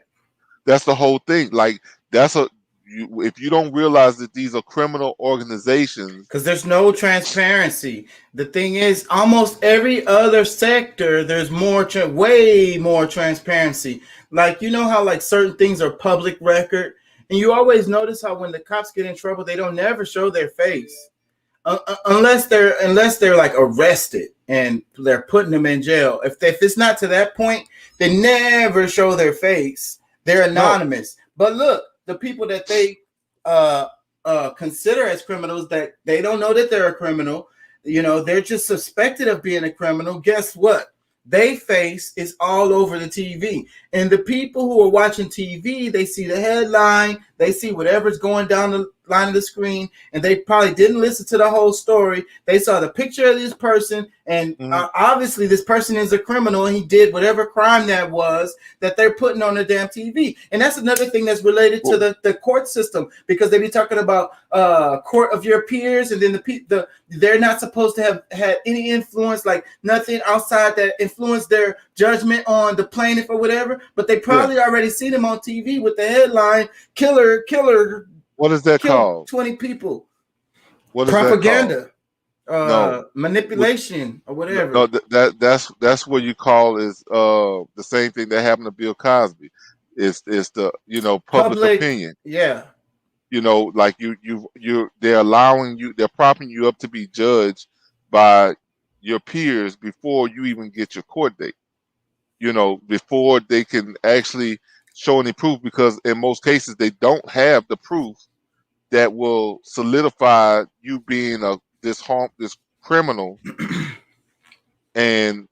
That's the whole thing. Like, if you don't realize that these are criminal organizations, because there's no transparency. The thing is, almost every other sector, there's way more transparency. Like, how like certain things are public record, and you always notice how when the cops get in trouble, they don't never show their face. Unless they're like arrested and they're putting them in jail. If it's not to that point, they never show their face. They're anonymous. No. But look, the people that they consider as criminals, that they don't know that they're a criminal, they're just suspected of being a criminal. Guess what? They face is all over the TV. And the people who are watching TV, they see the headline, they see whatever's going down the line of the screen, and they probably didn't listen to the whole story. They saw the picture of this person, and obviously this person is a criminal, and he did whatever crime that was that they're putting on the damn TV. And that's another thing that's related to the court system, because they be talking about court of your peers, and then they're not supposed to have had any influence, like nothing outside that influenced their judgment on the plaintiff or whatever. But they probably already seen him on TV with the headline, killer. What is that called? 20 people. What is propaganda? No. Manipulation or whatever. No, that's what you call is the same thing that happened to Bill Cosby. It's the public opinion. Yeah. Like they're allowing you, they're propping you up to be judged by your peers before you even get your court date. Before they can actually show any proof, because in most cases they don't have the proof that will solidify you being this criminal and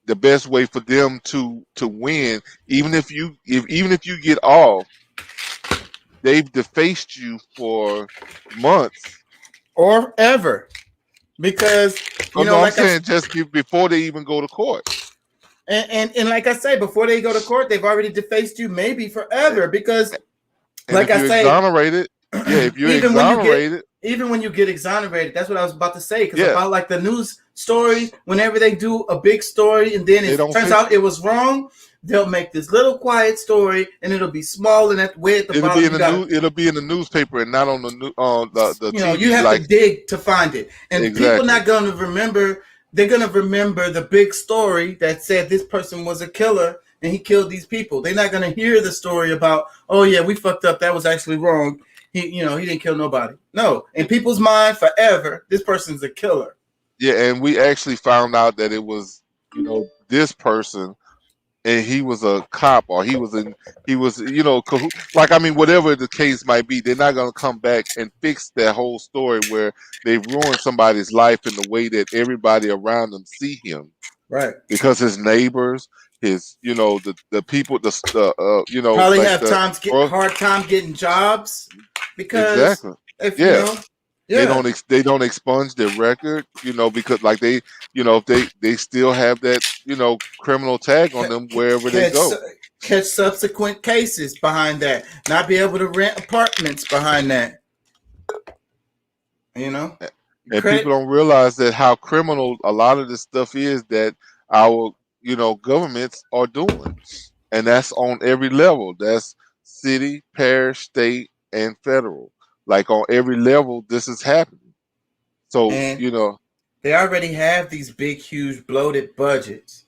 the best way for them to win, even if you get off, they've defaced you for months. or ever, because Oh you know, no, I'm like I saying just before they even go to court. and like I say, before they go to court, they've already defaced you, maybe forever. Because, And like if I you're say, exonerated, yeah, if you're even when you get exonerated, even when you get exonerated, that's what I was about to say. Because yeah, about like the news stories, whenever they do a big story and then they it don't turns fix out it. it was wrong, they'll make this little quiet story and it'll be small, and at way at the It'll be bottom in you the got, news. It'll be in the newspaper and not on the you TV. have to Like dig to find it. And people exactly. not going to remember, they're going to remember the big story that said this person was a killer and he killed these people. They're not going to hear the story about, oh yeah, we fucked up, that was actually wrong. He didn't kill nobody. No, in people's mind forever, this person's a killer. Yeah, and we actually found out that it was this person, and he was a cop, or he was like, I mean, whatever the case might be, they're not gonna come back and fix that whole story where they've ruined somebody's life in the way that everybody around them see him, Right. because his neighbors, his the people, Probably like have the times get hard time getting jobs because exactly, if yeah. yeah, They don't expunge their record, because like if they still have that criminal tag on them wherever they catch go. catch subsequent cases behind that, not be able to rent apartments behind that. You know, And people credit don't realize that how criminal a lot of this stuff is that our governments are doing, and that's on every level. That's city, parish, state, and federal. Like on every level, this is happening. So and they already have these big, huge, bloated budgets,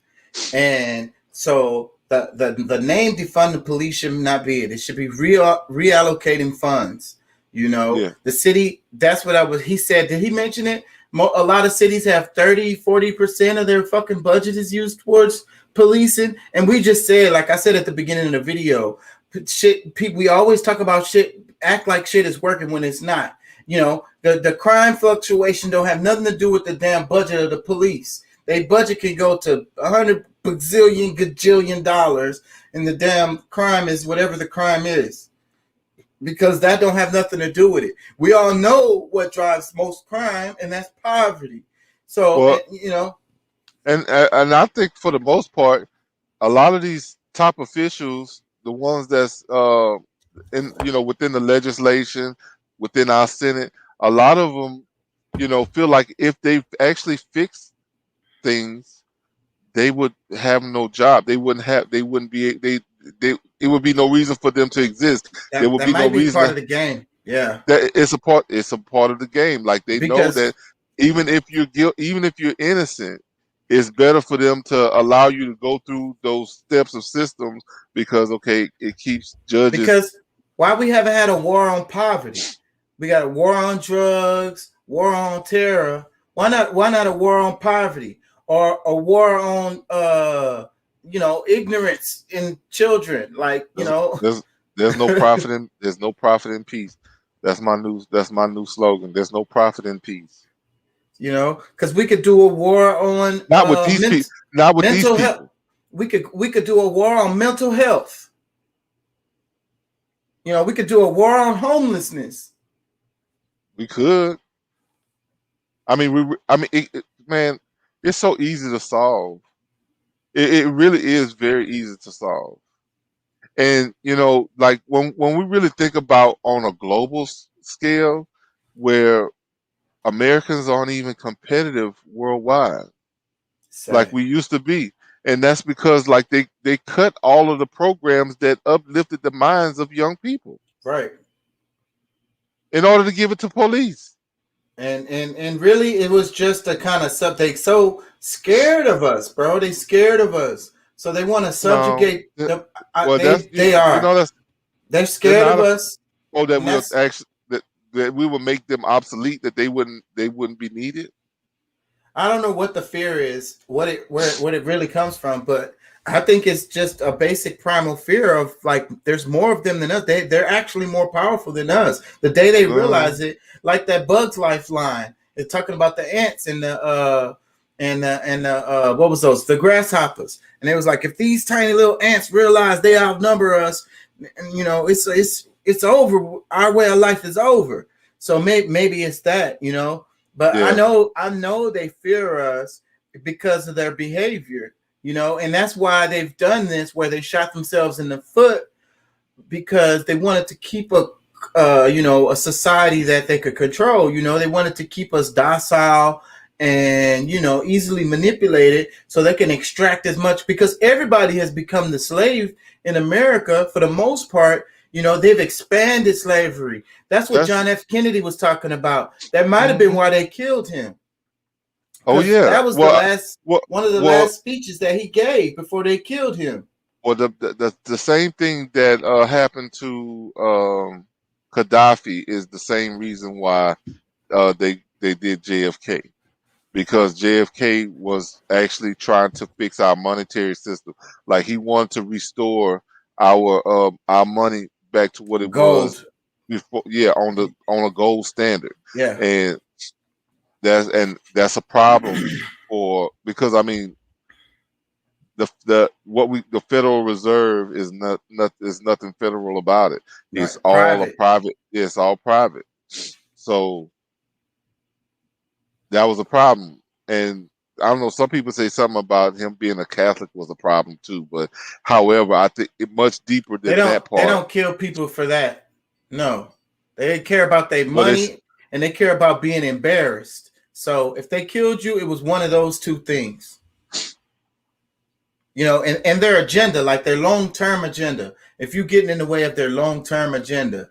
and so the name defund the police should not be it. It should be reallocating funds. yeah, The city. That's what I was. He said. Did he mention it? A lot of cities have 30-40% of their fucking budget is used towards policing, and we just said, like I said at the beginning of the video, shit. We always talk about shit, act like shit is working when it's not. The crime fluctuation don't have nothing to do with the damn budget of the police. They budget can go to 100 bazillion gajillion dollars, and the damn crime is whatever the crime is, because that don't have nothing to do with it. We all know what drives most crime, and that's poverty. So, well, you know, and I think for the most part, a lot of these top officials, the ones that's in within the legislation, within our Senate, a lot of them, feel like if they actually fix things, they would have no job. They wouldn't have. They wouldn't be. They. It would be no reason for them to exist. There would that be no might be reason part of the game. Yeah, that it's a part. It's a part of the game. Like they know because that even if you're even if you're innocent, it's better for them to allow you to go through those steps of systems, because okay, it keeps judges. because why we haven't had a war on poverty? We got a war on drugs, war on terror. Why not a war on poverty, or a war on ignorance in children? Like, There's there's no profit in peace. That's my new slogan. There's no profit in peace. because we could do a war on Not with these people. Not with these mental health. people. We could do a war on mental health. We could do a war on homelessness. We could. I mean, man, it's so easy to solve. It really is very easy to solve. And like when we really think about on a global scale, where Americans aren't even competitive worldwide like Sad. we used to be. And that's because like they cut all of the programs that uplifted the minds of young people Right. in order to give it to police. And really, it was just a kind of they so scared of us, bro. They scared of us, so they want to No, subjugate. well, that's They are. that's They're they're scared of not us, that and we'll that's. actually that we will make them obsolete, that they wouldn't be needed. I don't know what the fear is, what it really comes from, but I think it's just a basic primal fear of like there's more of them than us. They're actually more powerful than us. The day they Uh, realize it, like that Bugs Life line, it's talking about the ants and and what was those? The grasshoppers. And it was like, if these tiny little ants realize they outnumber us, and it's over. Our way of life is over. So maybe it's that, But Yeah, I know they fear us because of their behavior, and that's why they've done this, where they shot themselves in the foot because they wanted to keep a society that they could control. They wanted to keep us docile and easily manipulated so they can extract as much, because everybody has become the slave in America for the most part. They've expanded slavery. That's what that's John F. Kennedy was talking about. That might have been hmm why they killed him, oh because yeah. that was the Well, last well, one of the well, last speeches that he gave before they killed him. well. The same thing that happened to Gaddafi is the same reason why they did JFK, because JFK was actually trying to fix our monetary system. Like he wanted to restore our money back to what it was Gold. before. Yeah, on a gold standard, Yeah. and that's a problem because I mean the Federal Reserve is nothing federal about it. It's Right. all a Private. private. It's all private. So that was a problem. And I don't know, some people say something about him being a Catholic was a problem too. But however, I think it much deeper They than don't that they part. don't kill people for that. No. They care about their But it's money and they care about being embarrassed. So if they killed you, it was one of those two things. And their agenda, like their long-term agenda. If you're getting in the way of their long-term agenda.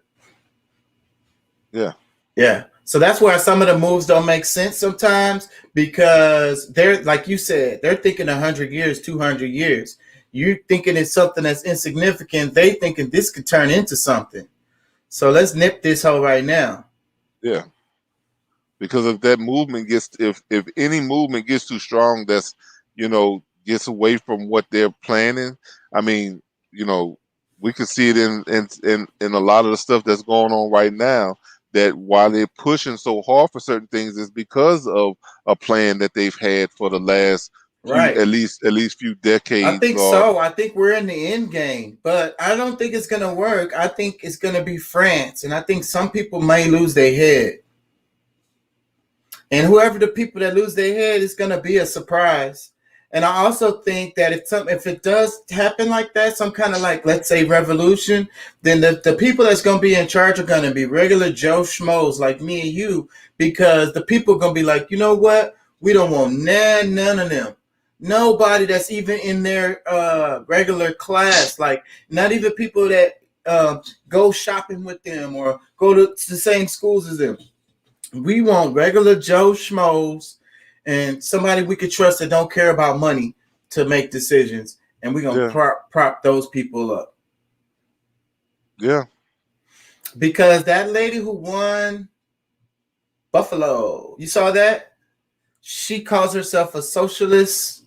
yeah, Yeah. So that's why some of the moves don't make sense sometimes, because they're, like you said, they're thinking 100 years, 200 years. You thinking it's something that's insignificant. They thinking this could turn into something. So let's nip this hoe right now. yeah. Because if that movement gets if any movement gets too strong, that's gets away from what they're planning. I mean, you know, we can see it in a lot of the stuff that's going on right now. That while they're pushing so hard for certain things, is because of a plan that they've had for the last few Right. at least few I decades. think Or so. I think we're in the end game, but I don't think it's gonna work. I think it's gonna be France, and I think some people may lose their head. And whoever the people that lose their head is gonna be a surprise. And I also think that if it does happen like that, some kind of, like, let's say, revolution, then the people that's gonna be in charge are gonna be regular Joe schmoes like me and you, because the people are gonna be like, you know what? We don't want none of them. Nobody that's even in their regular class, like not even people that go shopping with them or go to the same schools as them. We want regular Joe schmoes and somebody we could trust that don't care about money to make decisions, and we're gonna yeah, prop those people up. yeah. Because that lady who won Buffalo, you saw that? She calls herself a socialist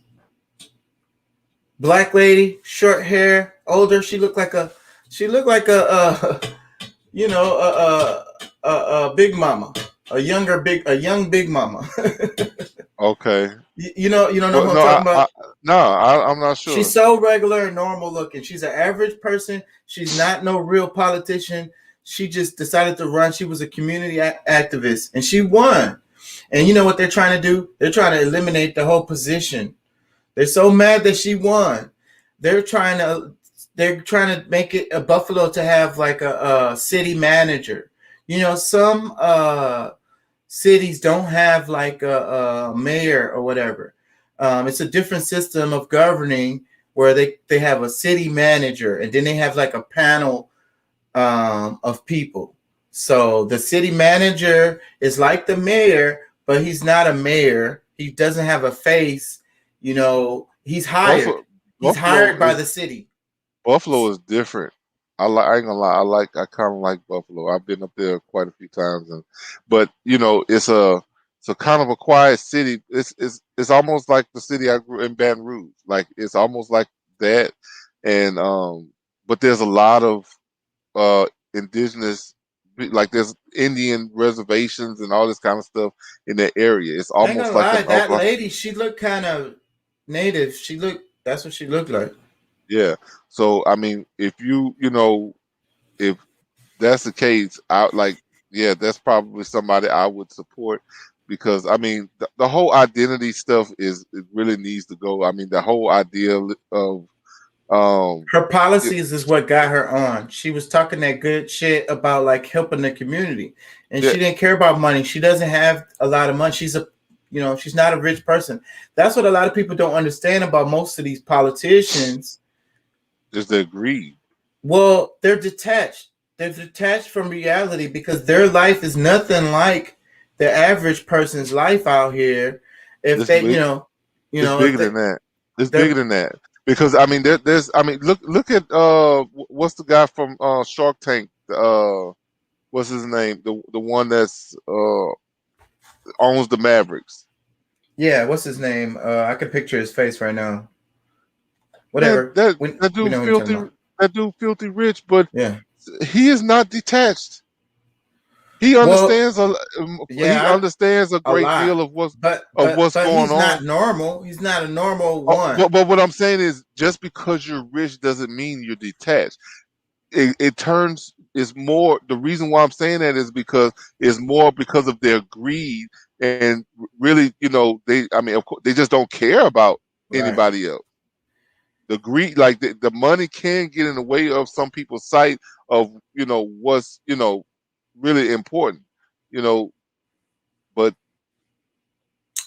black lady, short hair, older. She looked like a a big mama, a young big mama. Okay. You don't know Well, who I'm no, talking about? I'm not She's sure. so regular and normal looking. She's an average person. She's not no real politician. She just decided to run. She was a community activist and she won. And you know what they're trying to do? They're trying to eliminate the whole position. They're so mad that she won. They're trying to they're trying to make it a Buffalo to have like a city manager. Some cities don't have like a mayor or whatever. It's a different system of governing where they have a city manager and then they have like a panel of people. So the city manager is like the mayor, but he's not a mayor. He doesn't have a face. He's hired. Buffalo, He's Buffalo hired by is the city. Buffalo is different. I ain't gonna lie. I kind of like Buffalo. I've been up there quite a few times, but it's a kind of a quiet city. It's almost like the city I grew in, Baton Rouge. Like it's almost like that, and but there's a lot of indigenous like there's Indian reservations and all this kind of stuff in that area. It's I ain't almost gonna like lie, an that upper. lady, she looked kind of native. That's what she looked like. Yeah. So I mean, if if that's the case, I like, yeah, that's probably somebody I would support because I mean, the whole identity stuff it really needs to go. I mean, the whole idea of um, Her it, policies is what got her on. She was talking that good shit about like helping the community, and yeah, she didn't care about money. She doesn't have a lot of money. She's not a rich person. That's what a lot of people don't understand about most of these politicians. is the greed. Well, they're detached. They're detached from reality because their life is nothing like the average person's life out here. If It's they, big. It's if bigger than that. It's bigger they're than that because I mean, there's. I mean, look at what's the guy from Shark Tank? What's his name? The one that's owns the Mavericks. yeah, what's his name? I can picture his face right now. Man, Whatever. that We dude know what you're talking filthy. about. That dude filthy rich, but Yeah. he is not detached. He Well, understands he yeah, understands a a great lot. deal But of but what's but going he's on. not normal. He's not a normal Oh, one. but what I'm saying is, just because you're rich doesn't mean you're detached. It turns is more. The reason why I'm saying that is because it's more because of their greed and really, they. I mean, of course, they just don't care about Right. anybody else. The greed, like the money, can get in the way of some people's sight of what's really important. You know, but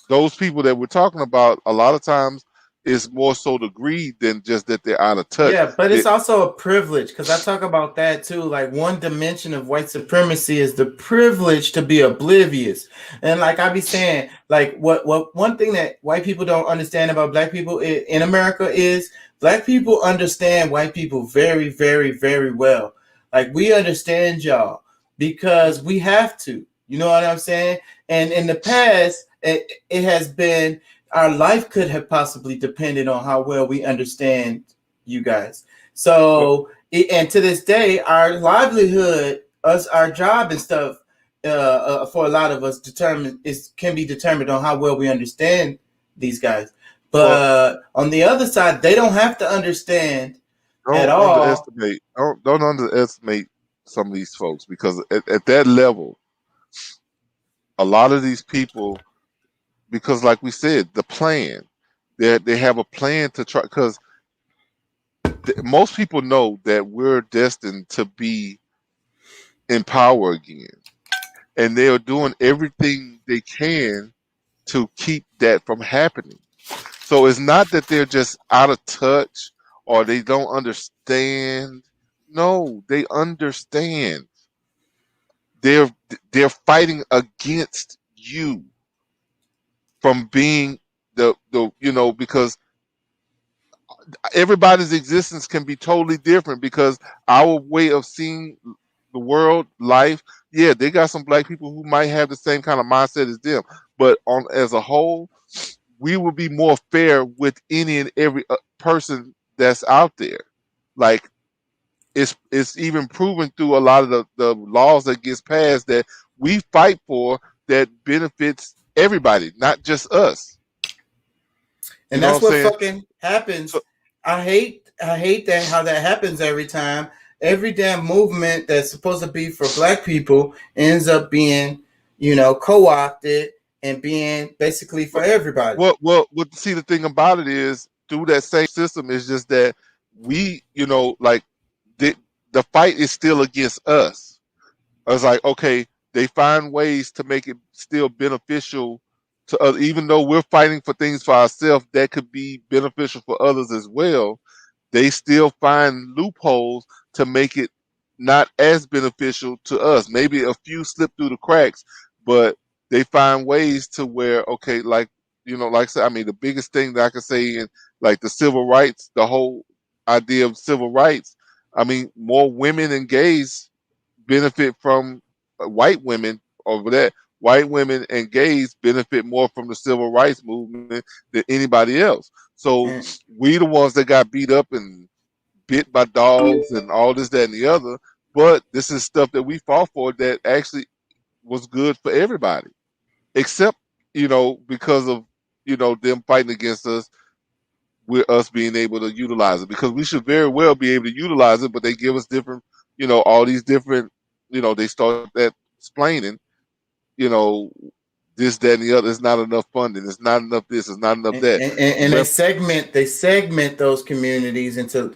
those people that we're talking about, a lot of times, it's more so the greed than just that they're out of touch. Yeah, but They, it's also a privilege because I talk about that too. Like one dimension of white supremacy is the privilege to be oblivious. And like I be saying, like what one thing that white people don't understand about black people in America is black people understand white people very, very, very well. Like we understand y'all because we have to. You know what I'm saying? And in the past, it has been our life could have possibly depended on how well we understand you guys. So, and to this day, our livelihood, our job and stuff, for a lot of us, can be determined on how well we understand these guys. well, But on the other side, they don't have to understand at don't all. underestimate don't underestimate some of these folks because at that level, a lot of these people, because like we said, the plan, they have a plan to try because most people know that we're destined to be in power again, and they are doing everything they can to keep that from happening. So it's not that they're just out of touch or they don't understand. No, they understand. They're they're fighting against you from being because everybody's existence can be totally different because our way of seeing the world, life, yeah, they got some black people who might have the same kind of mindset as them, but on as a whole, we would be more fair with any and every person that's out there. Like it's even proven through a lot of the laws that gets passed that we fight for that benefits everybody, not just us. You And know what that's I'm what saying? fucking happens. So, I hate that how that happens every time. Every damn movement that's supposed to be for black people ends up being, co-opted and being basically for everybody. what see the thing about it is through that same system is just that we, like the the fight is still against us. It's like, okay, they find ways to make it still beneficial to us, even though we're fighting for things for ourselves that could be beneficial for others as well. They still find loopholes to make it not as beneficial to us. Maybe a few slip through the cracks, but they find ways to where, okay, like, like I said, I mean, the biggest thing that I can say in like the civil rights, the whole idea of civil rights, I mean, more women and gays benefit from white women over that. White women and gays benefit more from the civil rights movement than anybody else. So And we the ones that got beat up and bit by dogs and all this, that, and the other. but this is stuff that we fought for that actually was good for everybody, except because of them fighting against us, with us being able to utilize it, because we should very well be able to utilize it, but they give us different, all these different, they start that explaining, you know, this, that, and the other. It's not enough funding. It's not enough this. It's not enough that. And they segment those communities into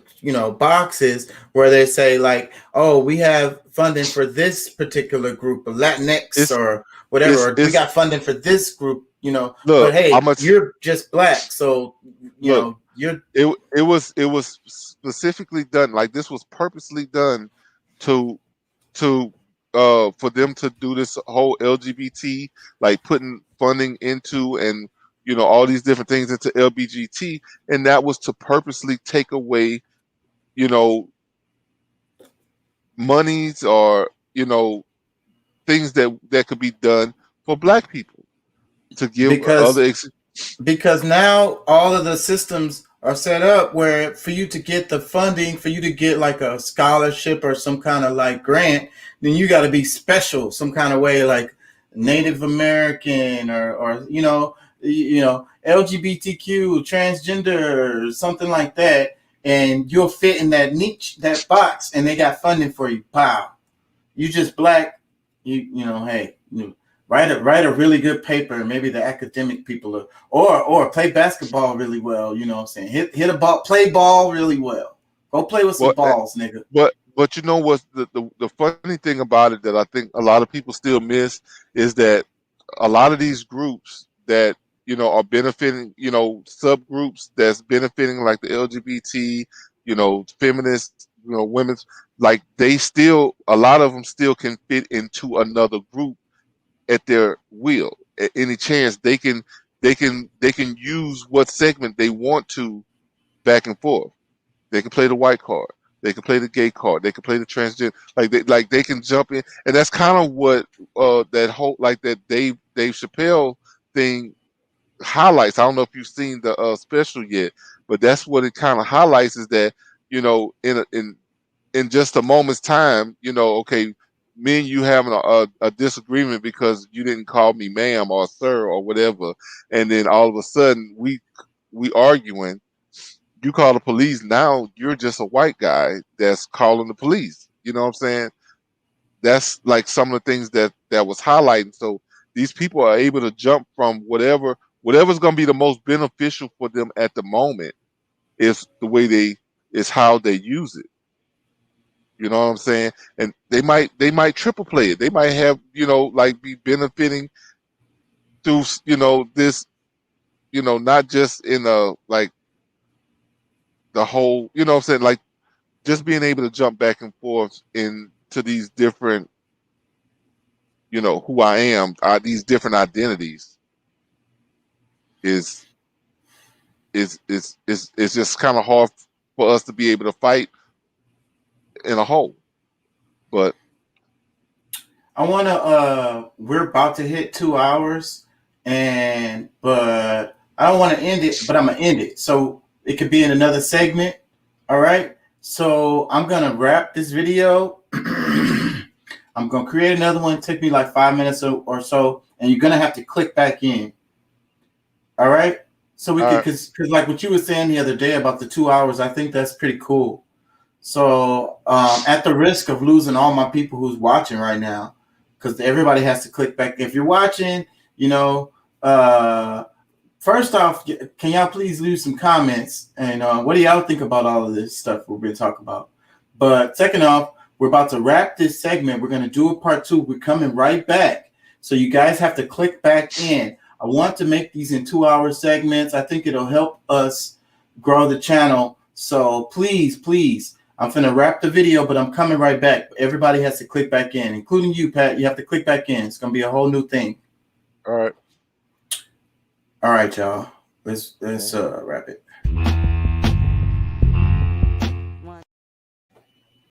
boxes where they say like, oh, we have funding for this particular group of Latinx It's or whatever, it's or we it's got funding for this group, but look how hey, much you're just black, so look. you're It was specifically done, like this was purposely done to to for them to do this whole LGBT, like putting funding into, and all these different things into LGBT, and that was to purposely take away you know monies, or things that could be done for black people, to give because other because now all of the systems are set up where for you to get the funding, for you to get like a scholarship or some kind of like grant, then you got to be special some kind of way, like Native American or LGBTQ, transgender, something like that, and you'll fit in that niche, that box, and they got funding for you. Pow, you just black, hey, write a really good paper. Maybe the academic people or play basketball really well. You know what I'm saying? Hit a ball, play ball really well. Go play with some well, balls, nigga. but you know what's the funny thing about it that I think a lot of people still miss is that a lot of these groups that are benefiting, subgroups that's benefiting, like the LGBT, feminists, women's, like they still, a lot of them still can fit into another group at their will. At any chance they can use what segment they want to, back and forth. They can play the white card. They can play the gay card. They can play the transgender. They can jump in, and that's kind of what that whole, like, that Dave Chappelle thing highlights. I don't know if you've seen the special yet, but that's what it kind of highlights, is that in just a moment's time, okay, me and you having a disagreement because you didn't call me ma'am or sir or whatever, and then all of a sudden we arguing. You call the police, now you're just a white guy that's calling the police. You know what I'm saying? That's like some of the things that was highlighting. So these people are able to jump from whatever's going to be the most beneficial for them at the moment, is how they use it. You know what I'm saying? And they might triple play it. They might have, like, be benefiting through, this, not just in like the whole, what I'm saying, like, just being able to jump back and forth into these different, who I am, these different identities, is just kind of hard for us to be able to fight in a whole. But we're about to hit 2 hours, but I don't want to end it, but I'm gonna end it so it could be in another segment. All right. So I'm gonna wrap this video. I'm gonna create another one. It took me like 5 minutes or so, and you're gonna have to click back in. All right. So we could, because like what you were saying the other day about the 2 hours, I think that's pretty cool. So at the risk of losing all my people who's watching right now, because everybody has to click back. If you're watching, first off, can y'all please leave some comments? And what do y'all think about all of this stuff we've been talking about? But second off, we're about to wrap this segment. We're going to do a part 2. We're coming right back. So you guys have to click back in. I want to make these in 2-hour segments. I think it'll help us grow the channel. So please, I'm going to wrap the video, but I'm coming right back. Everybody has to click back in, including you, Pat. You have to click back in. It's going to be a whole new thing. All right. All right, y'all. Let's wrap it.